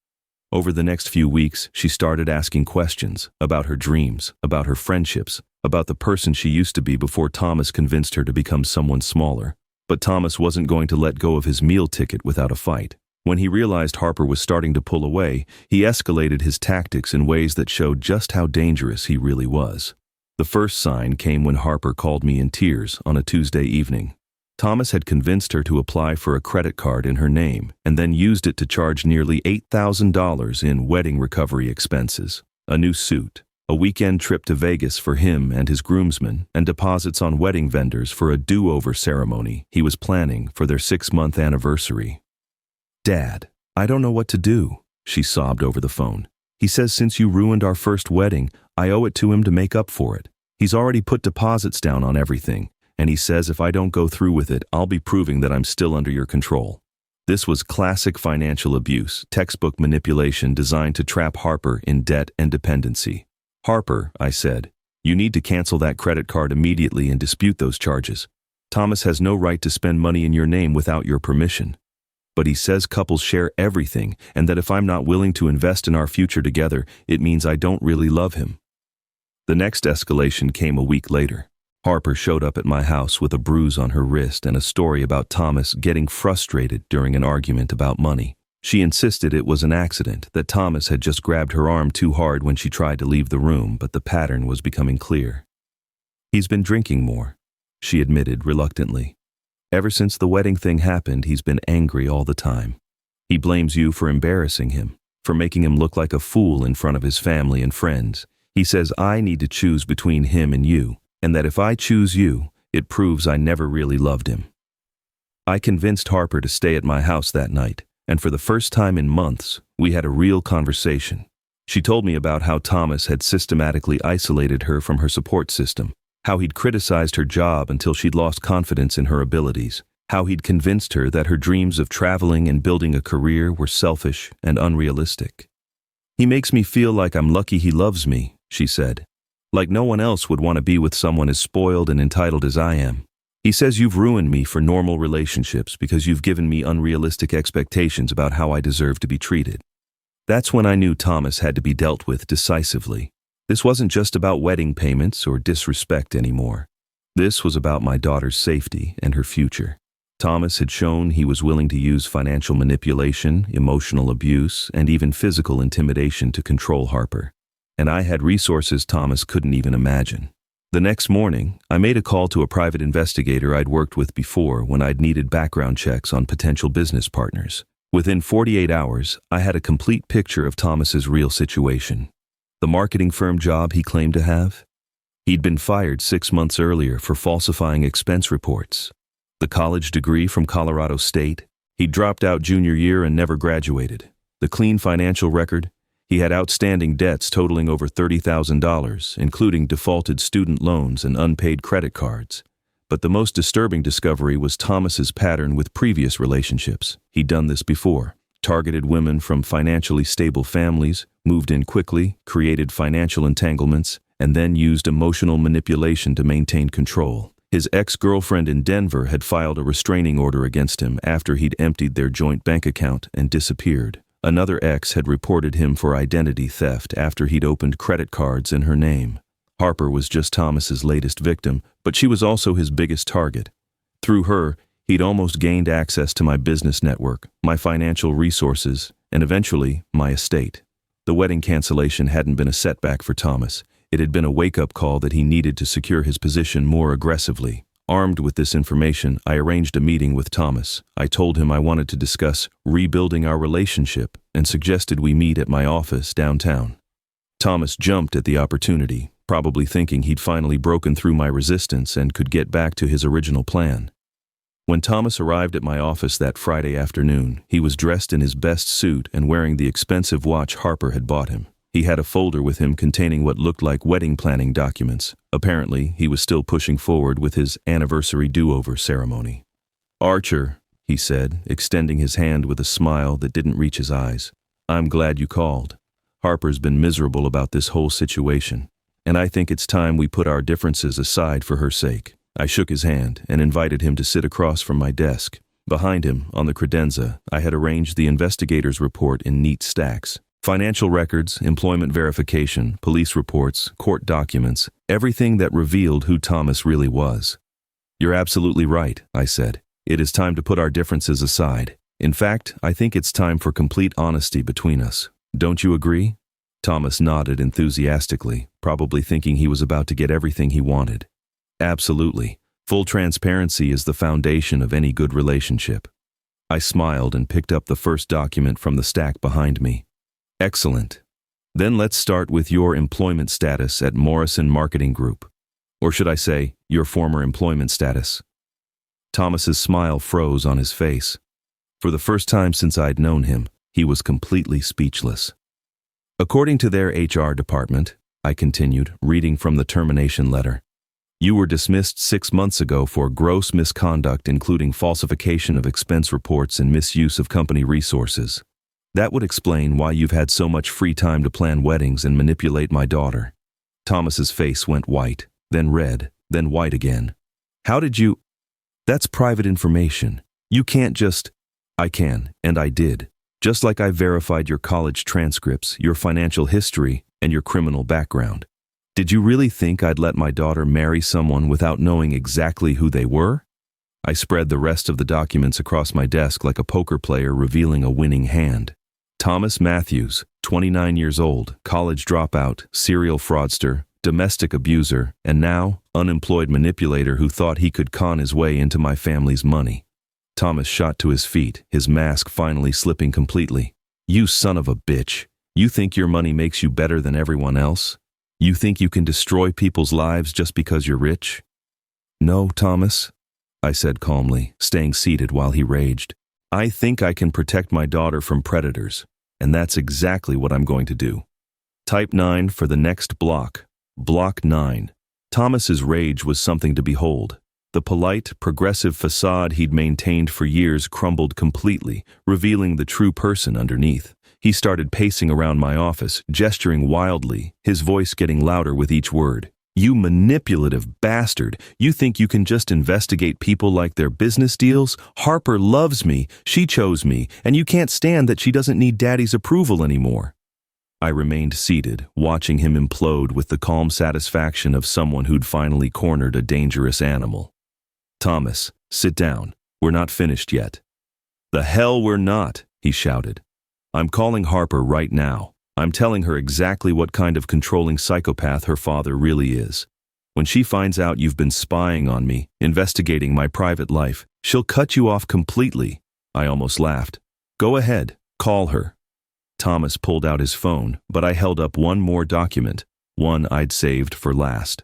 Over the next few weeks, she started asking questions about her dreams, about her friendships, about the person she used to be before Thomas convinced her to become someone smaller. But Thomas wasn't going to let go of his meal ticket without a fight. When he realized Harper was starting to pull away, he escalated his tactics in ways that showed just how dangerous he really was. The first sign came when Harper called me in tears on a Tuesday evening. Thomas had convinced her to apply for a credit card in her name and then used it to charge nearly $8,000 in wedding recovery expenses, a new suit, a weekend trip to Vegas for him and his groomsmen, and deposits on wedding vendors for a do-over ceremony he was planning for their 6-month anniversary. "Dad, I don't know what to do," she sobbed over the phone. "He says since you ruined our first wedding, I owe it to him to make up for it. He's already put deposits down on everything, and he says if I don't go through with it, I'll be proving that I'm still under your control." This was classic financial abuse, textbook manipulation designed to trap Harper in debt and dependency. "Harper," I said, "you need to cancel that credit card immediately and dispute those charges. Thomas has no right to spend money in your name without your permission. But he says couples share everything, and that if I'm not willing to invest in our future together, it means I don't really love him." The next escalation came a week later. Harper showed up at my house with a bruise on her wrist and a story about Thomas getting frustrated during an argument about money. She insisted it was an accident, that Thomas had just grabbed her arm too hard when she tried to leave the room, but the pattern was becoming clear. "He's been drinking more," she admitted reluctantly. "Ever since the wedding thing happened, he's been angry all the time. He blames you for embarrassing him, for making him look like a fool in front of his family and friends. He says I need to choose between him and you, and that if I choose you, it proves I never really loved him." I convinced Harper to stay at my house that night, and for the first time in months, we had a real conversation. She told me about how Thomas had systematically isolated her from her support system, how he'd criticized her job until she'd lost confidence in her abilities, how he'd convinced her that her dreams of traveling and building a career were selfish and unrealistic. "He makes me feel like I'm lucky he loves me," she said. "Like no one else would want to be with someone as spoiled and entitled as I am. He says you've ruined me for normal relationships because you've given me unrealistic expectations about how I deserve to be treated." That's when I knew Thomas had to be dealt with decisively. This wasn't just about wedding payments or disrespect anymore. This was about my daughter's safety and her future. Thomas had shown he was willing to use financial manipulation, emotional abuse, and even physical intimidation to control Harper. And I had resources Thomas couldn't even imagine. The next morning, I made a call to a private investigator I'd worked with before when I'd needed background checks on potential business partners. Within 48 hours, I had a complete picture of Thomas's real situation. The marketing firm job he claimed to have? He'd been fired 6 months earlier for falsifying expense reports. The college degree from Colorado State? He'd dropped out junior year and never graduated. The clean financial record? He had outstanding debts totaling over $30,000, including defaulted student loans and unpaid credit cards. But the most disturbing discovery was Thomas's pattern with previous relationships. He'd done this before. Targeted women from financially stable families, moved in quickly, created financial entanglements, and then used emotional manipulation to maintain control. His ex-girlfriend in Denver had filed a restraining order against him after he'd emptied their joint bank account and disappeared. Another ex had reported him for identity theft after he'd opened credit cards in her name. Harper was just Thomas's latest victim, but she was also his biggest target. Through her, he'd almost gained access to my business network, my financial resources, and eventually, my estate. The wedding cancellation hadn't been a setback for Thomas. It had been a wake-up call that he needed to secure his position more aggressively. Armed with this information, I arranged a meeting with Thomas. I told him I wanted to discuss rebuilding our relationship and suggested we meet at my office downtown. Thomas jumped at the opportunity, probably thinking he'd finally broken through my resistance and could get back to his original plan. When Thomas arrived at my office that Friday afternoon, he was dressed in his best suit and wearing the expensive watch Harper had bought him. He had a folder with him containing what looked like wedding planning documents. Apparently, he was still pushing forward with his anniversary do-over ceremony. "Archer," he said, extending his hand with a smile that didn't reach his eyes. "I'm glad you called. Harper's been miserable about this whole situation, and I think it's time we put our differences aside for her sake." I shook his hand and invited him to sit across from my desk. Behind him, on the credenza, I had arranged the investigator's report in neat stacks. Financial records, employment verification, police reports, court documents, everything that revealed who Thomas really was. "You're absolutely right," I said. "It is time to put our differences aside. In fact, I think it's time for complete honesty between us. Don't you agree?" Thomas nodded enthusiastically, probably thinking he was about to get everything he wanted. "Absolutely. Full transparency is the foundation of any good relationship." I smiled and picked up the first document from the stack behind me. "Excellent. Then let's start with your employment status at Morrison Marketing Group. Or should I say, your former employment status?" Thomas's smile froze on his face. For the first time since I'd known him, he was completely speechless. "According to their HR department," I continued, reading from the termination letter, "you were dismissed 6 months ago for gross misconduct including falsification of expense reports and misuse of company resources. That would explain why you've had so much free time to plan weddings and manipulate my daughter." Thomas's face went white, then red, then white again. "How did you—" "That's private information. You can't just—" "I can, and I did. Just like I verified your college transcripts, your financial history, and your criminal background. Did you really think I'd let my daughter marry someone without knowing exactly who they were?" I spread the rest of the documents across my desk like a poker player revealing a winning hand. Thomas Matthews, 29 years old, college dropout, serial fraudster, domestic abuser, and now, unemployed manipulator who thought he could con his way into my family's money. Thomas shot to his feet, his mask finally slipping completely. "You son of a bitch. You think your money makes you better than everyone else? You think you can destroy people's lives just because you're rich?" "No, Thomas," I said calmly, staying seated while he raged. "I think I can protect my daughter from predators, and that's exactly what I'm going to do. Type 9 for the next block. Block 9. Thomas's rage was something to behold. The polite, progressive facade he'd maintained for years crumbled completely, revealing the true person underneath. He started pacing around my office, gesturing wildly, his voice getting louder with each word. "You manipulative bastard. You think you can just investigate people like their business deals? Harper loves me, she chose me, and you can't stand that she doesn't need Daddy's approval anymore." I remained seated, watching him implode with the calm satisfaction of someone who'd finally cornered a dangerous animal. "Thomas, sit down. We're not finished yet." "The hell we're not," he shouted. "I'm calling Harper right now. I'm telling her exactly what kind of controlling psychopath her father really is. When she finds out you've been spying on me, investigating my private life, she'll cut you off completely." I almost laughed. "Go ahead, call her." Thomas pulled out his phone, but I held up one more document, one I'd saved for last.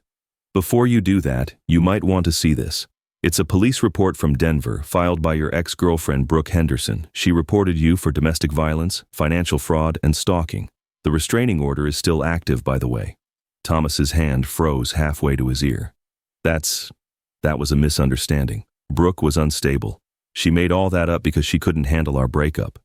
"Before you do that, you might want to see this. It's a police report from Denver filed by your ex-girlfriend Brooke Henderson. She reported you for domestic violence, financial fraud, and stalking. The restraining order is still active, by the way." Thomas's hand froze halfway to his ear. That was a misunderstanding. Brooke was unstable. She made all that up because she couldn't handle our breakup."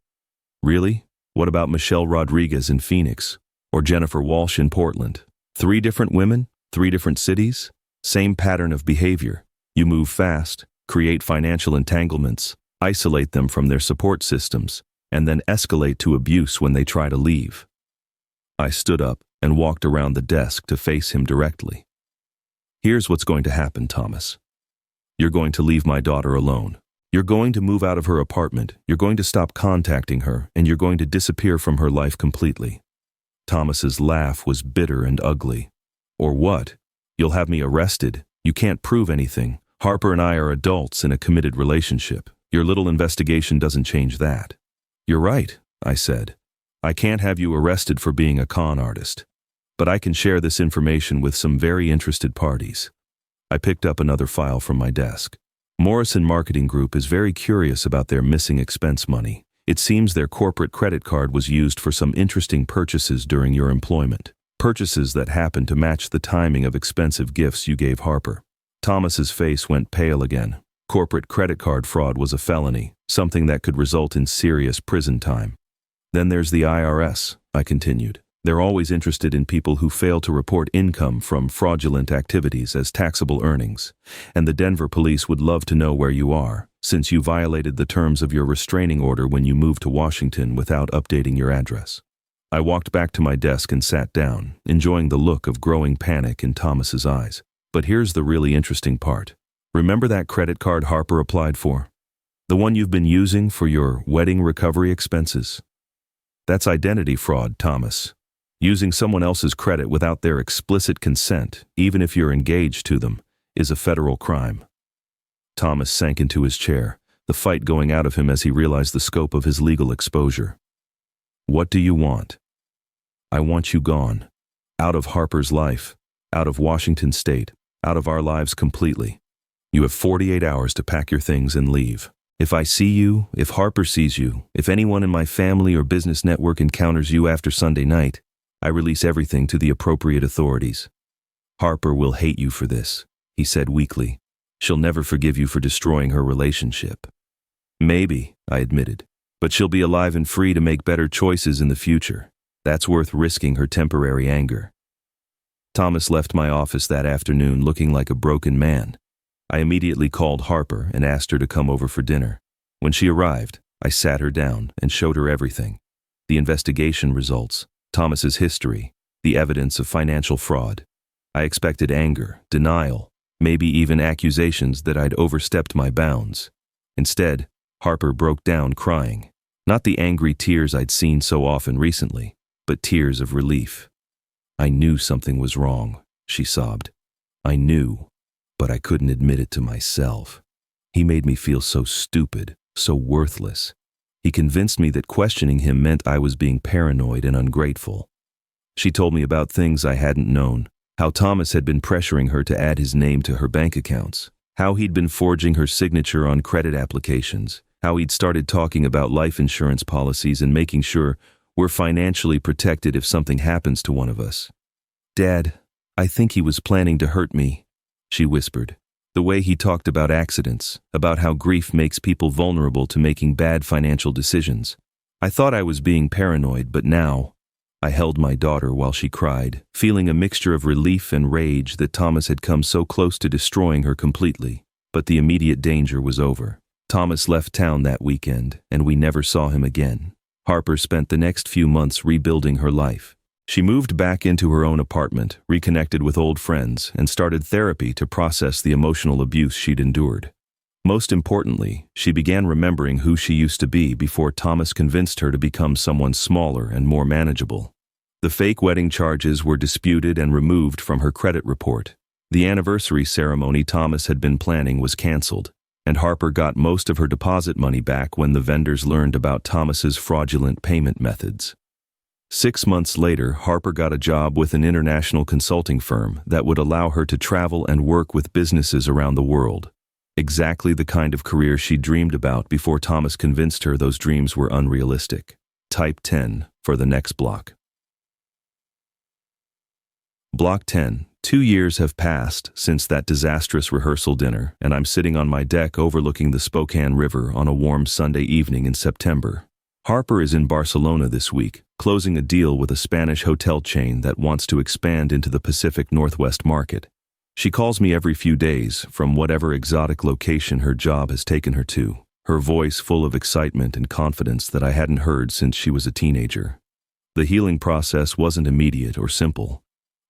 "Really? What about Michelle Rodriguez in Phoenix? Or Jennifer Walsh in Portland? 3 different women? 3 different cities? Same pattern of behavior. You move fast, create financial entanglements, isolate them from their support systems, and then escalate to abuse when they try to leave. I stood up and walked around the desk to face him directly. Here's what's going to happen, Thomas. You're going to leave my daughter alone. You're going to move out of her apartment, you're going to stop contacting her, and you're going to disappear from her life completely. Thomas's laugh was bitter and ugly. Or what? You'll have me arrested. You can't prove anything. Harper and I are adults in a committed relationship. Your little investigation doesn't change that. You're right, I said. I can't have you arrested for being a con artist. But I can share this information with some very interested parties. I picked up another file from my desk. Morrison Marketing Group is very curious about their missing expense money. It seems their corporate credit card was used for some interesting purchases during your employment. Purchases that happened to match the timing of expensive gifts you gave Harper. Thomas's face went pale again. Corporate credit card fraud was a felony, something that could result in serious prison time. Then there's the IRS, I continued. They're always interested in people who fail to report income from fraudulent activities as taxable earnings. And the Denver police would love to know where you are, since you violated the terms of your restraining order when you moved to Washington without updating your address. I walked back to my desk and sat down, enjoying the look of growing panic in Thomas's eyes. But here's the really interesting part. Remember that credit card Harper applied for? The one you've been using for your wedding recovery expenses? That's identity fraud, Thomas. Using someone else's credit without their explicit consent, even if you're engaged to them, is a federal crime. Thomas sank into his chair, the fight going out of him as he realized the scope of his legal exposure. What do you want? I want you gone. Out of Harper's life, out of Washington State, out of our lives completely. You have 48 hours to pack your things and leave. If I see you, if Harper sees you, if anyone in my family or business network encounters you after Sunday night, I release everything to the appropriate authorities. Harper will hate you for this, he said weakly. She'll never forgive you for destroying her relationship. Maybe, I admitted, but she'll be alive and free to make better choices in the future. That's worth risking her temporary anger. Thomas left my office that afternoon looking like a broken man. I immediately called Harper and asked her to come over for dinner. When she arrived, I sat her down and showed her everything. The investigation results, Thomas's history, the evidence of financial fraud. I expected anger, denial, maybe even accusations that I'd overstepped my bounds. Instead, Harper broke down crying. Not the angry tears I'd seen so often recently, but tears of relief. I knew something was wrong, she sobbed. I knew, but I couldn't admit it to myself. He made me feel so stupid, so worthless. He convinced me that questioning him meant I was being paranoid and ungrateful. She told me about things I hadn't known, how Thomas had been pressuring her to add his name to her bank accounts, how he'd been forging her signature on credit applications, how he'd started talking about life insurance policies and making sure we're financially protected if something happens to one of us. Dad, I think he was planning to hurt me, she whispered. The way he talked about accidents, about how grief makes people vulnerable to making bad financial decisions. I thought I was being paranoid, but now, I held my daughter while she cried, feeling a mixture of relief and rage that Thomas had come so close to destroying her completely. But the immediate danger was over. Thomas left town that weekend, and we never saw him again. Harper spent the next few months rebuilding her life. She moved back into her own apartment, reconnected with old friends, and started therapy to process the emotional abuse she'd endured. Most importantly, she began remembering who she used to be before Thomas convinced her to become someone smaller and more manageable. The fake wedding charges were disputed and removed from her credit report. The anniversary ceremony Thomas had been planning was canceled, and Harper got most of her deposit money back when the vendors learned about Thomas's fraudulent payment methods. 6 months later, Harper got a job with an international consulting firm that would allow her to travel and work with businesses around the world. Exactly the kind of career she dreamed about before Thomas convinced her those dreams were unrealistic. Type 10 for the next block. Block 10. 2 years have passed since that disastrous rehearsal dinner, and I'm sitting on my deck overlooking the Spokane River on a warm Sunday evening in September. Harper is in Barcelona this week, closing a deal with a Spanish hotel chain that wants to expand into the Pacific Northwest market. She calls me every few days from whatever exotic location her job has taken her to, her voice full of excitement and confidence that I hadn't heard since she was a teenager. The healing process wasn't immediate or simple.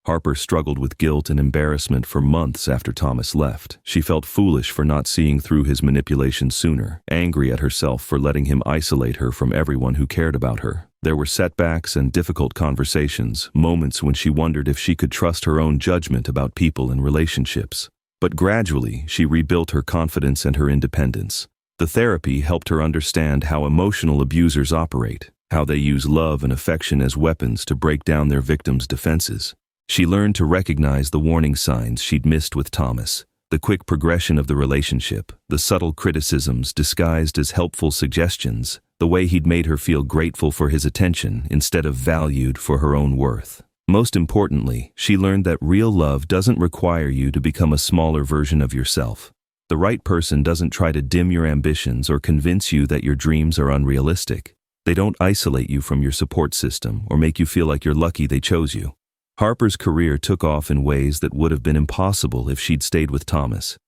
Harper struggled with guilt and embarrassment for months after Thomas left. She felt foolish for not seeing through his manipulation sooner, angry at herself for letting him isolate her from everyone who cared about her. There were setbacks and difficult conversations, moments when she wondered if she could trust her own judgment about people and relationships. But gradually, she rebuilt her confidence and her independence. The therapy helped her understand how emotional abusers operate, how they use love and affection as weapons to break down their victims' defenses. She learned to recognize the warning signs she'd missed with Thomas, the quick progression of the relationship, the subtle criticisms disguised as helpful suggestions, the way he'd made her feel grateful for his attention instead of valued for her own worth. Most importantly, she learned that real love doesn't require you to become a smaller version of yourself. The right person doesn't try to dim your ambitions or convince you that your dreams are unrealistic. They don't isolate you from your support system or make you feel like you're lucky they chose you. Harper's career took off in ways that would have been impossible if she'd stayed with Thomas.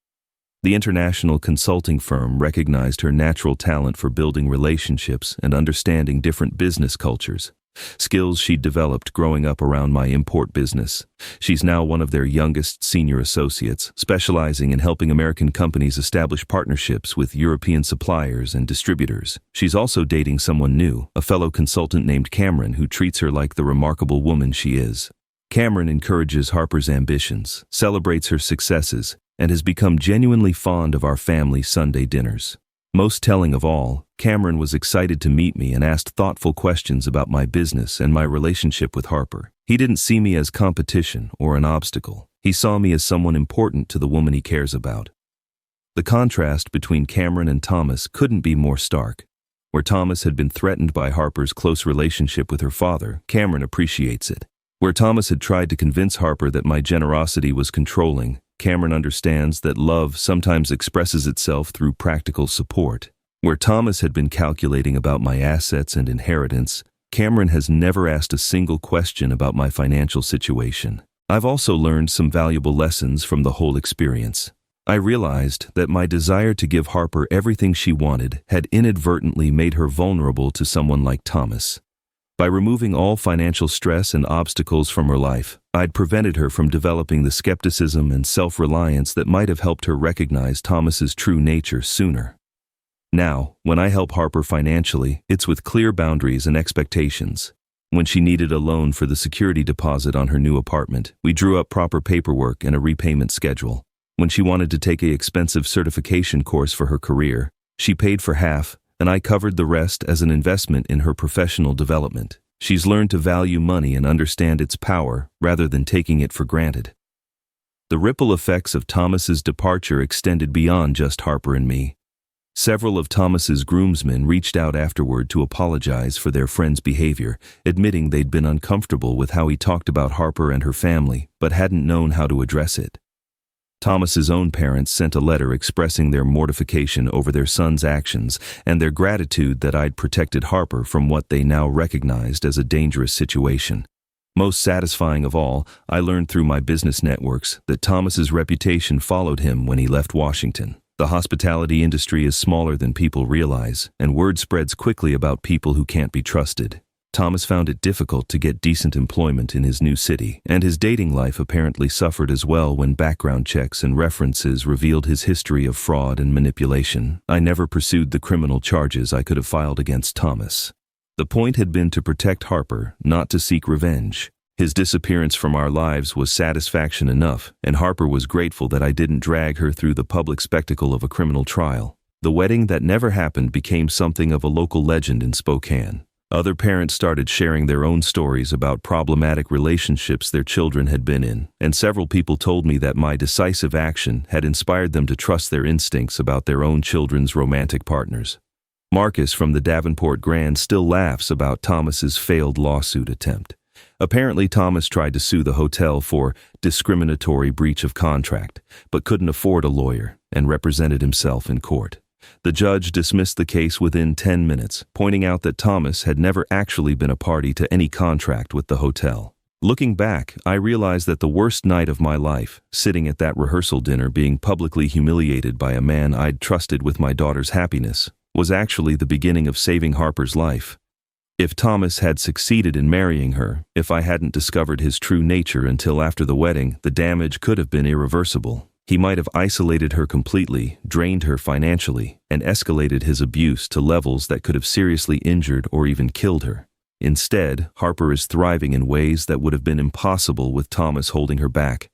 The international consulting firm recognized her natural talent for building relationships and understanding different business cultures, skills she'd developed growing up around my import business. She's now one of their youngest senior associates, specializing in helping American companies establish partnerships with European suppliers and distributors. She's also dating someone new, a fellow consultant named Cameron, who treats her like the remarkable woman she is. Cameron encourages Harper's ambitions, celebrates her successes, and has become genuinely fond of our family Sunday dinners. Most telling of all, Cameron was excited to meet me and asked thoughtful questions about my business and my relationship with Harper. He didn't see me as competition or an obstacle. He saw me as someone important to the woman he cares about. The contrast between Cameron and Thomas couldn't be more stark. Where Thomas had been threatened by Harper's close relationship with her father, Cameron appreciates it. Where Thomas had tried to convince Harper that my generosity was controlling, Cameron understands that love sometimes expresses itself through practical support. Where Thomas had been calculating about my assets and inheritance, Cameron has never asked a single question about my financial situation. I've also learned some valuable lessons from the whole experience. I realized that my desire to give Harper everything she wanted had inadvertently made her vulnerable to someone like Thomas. By removing all financial stress and obstacles from her life, I'd prevented her from developing the skepticism and self-reliance that might have helped her recognize Thomas's true nature sooner. Now, when I help Harper financially, it's with clear boundaries and expectations. When she needed a loan for the security deposit on her new apartment, we drew up proper paperwork and a repayment schedule. When she wanted to take an expensive certification course for her career, she paid for half, and I covered the rest as an investment in her professional development. She's learned to value money and understand its power rather than taking it for granted. The ripple effects of Thomas's departure extended beyond just Harper and me. Several of Thomas's groomsmen reached out afterward to apologize for their friend's behavior, admitting they'd been uncomfortable with how he talked about Harper and her family, but hadn't known how to address it. Thomas's own parents sent a letter expressing their mortification over their son's actions and their gratitude that I'd protected Harper from what they now recognized as a dangerous situation. Most satisfying of all, I learned through my business networks that Thomas's reputation followed him when he left Washington. The hospitality industry is smaller than people realize, and word spreads quickly about people who can't be trusted. Thomas found it difficult to get decent employment in his new city, and his dating life apparently suffered as well when background checks and references revealed his history of fraud and manipulation. I never pursued the criminal charges I could have filed against Thomas. The point had been to protect Harper, not to seek revenge. His disappearance from our lives was satisfaction enough, and Harper was grateful that I didn't drag her through the public spectacle of a criminal trial. The wedding that never happened became something of a local legend in Spokane. Other parents started sharing their own stories about problematic relationships their children had been in, and several people told me that my decisive action had inspired them to trust their instincts about their own children's romantic partners. Marcus from the Davenport Grand still laughs about Thomas's failed lawsuit attempt. Apparently, Thomas tried to sue the hotel for discriminatory breach of contract, but couldn't afford a lawyer and represented himself in court. The judge dismissed the case within 10 minutes, pointing out that Thomas had never actually been a party to any contract with the hotel. Looking back, I realized that the worst night of my life, sitting at that rehearsal dinner being publicly humiliated by a man I'd trusted with my daughter's happiness, was actually the beginning of saving Harper's life. If Thomas had succeeded in marrying her, if I hadn't discovered his true nature until after the wedding, the damage could have been irreversible. He might have isolated her completely, drained her financially, and escalated his abuse to levels that could have seriously injured or even killed her. Instead, Harper is thriving in ways that would have been impossible with Thomas holding her back.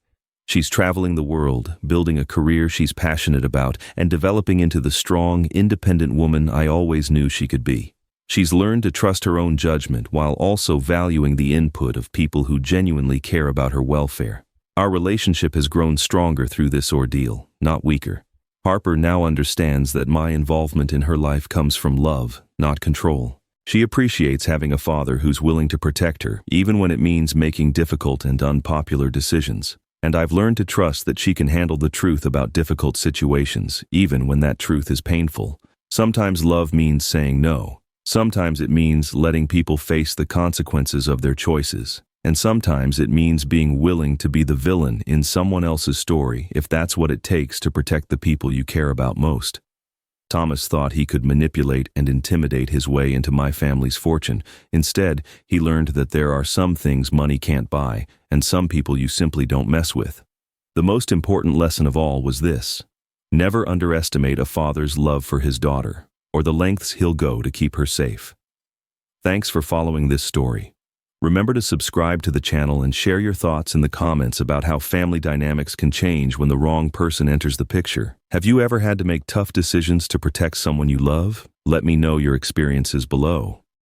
She's traveling the world, building a career she's passionate about, and developing into the strong, independent woman I always knew she could be. She's learned to trust her own judgment while also valuing the input of people who genuinely care about her welfare. Our relationship has grown stronger through this ordeal, not weaker. Harper now understands that my involvement in her life comes from love, not control. She appreciates having a father who's willing to protect her, even when it means making difficult and unpopular decisions. And I've learned to trust that she can handle the truth about difficult situations, even when that truth is painful. Sometimes love means saying no. Sometimes it means letting people face the consequences of their choices. And sometimes it means being willing to be the villain in someone else's story if that's what it takes to protect the people you care about most. Thomas thought he could manipulate and intimidate his way into my family's fortune. Instead, he learned that there are some things money can't buy, and some people you simply don't mess with. The most important lesson of all was this: never underestimate a father's love for his daughter, or the lengths he'll go to keep her safe. Thanks for following this story. Remember to subscribe to the channel and share your thoughts in the comments about how family dynamics can change when the wrong person enters the picture. Have you ever had to make tough decisions to protect someone you love? Let me know your experiences below.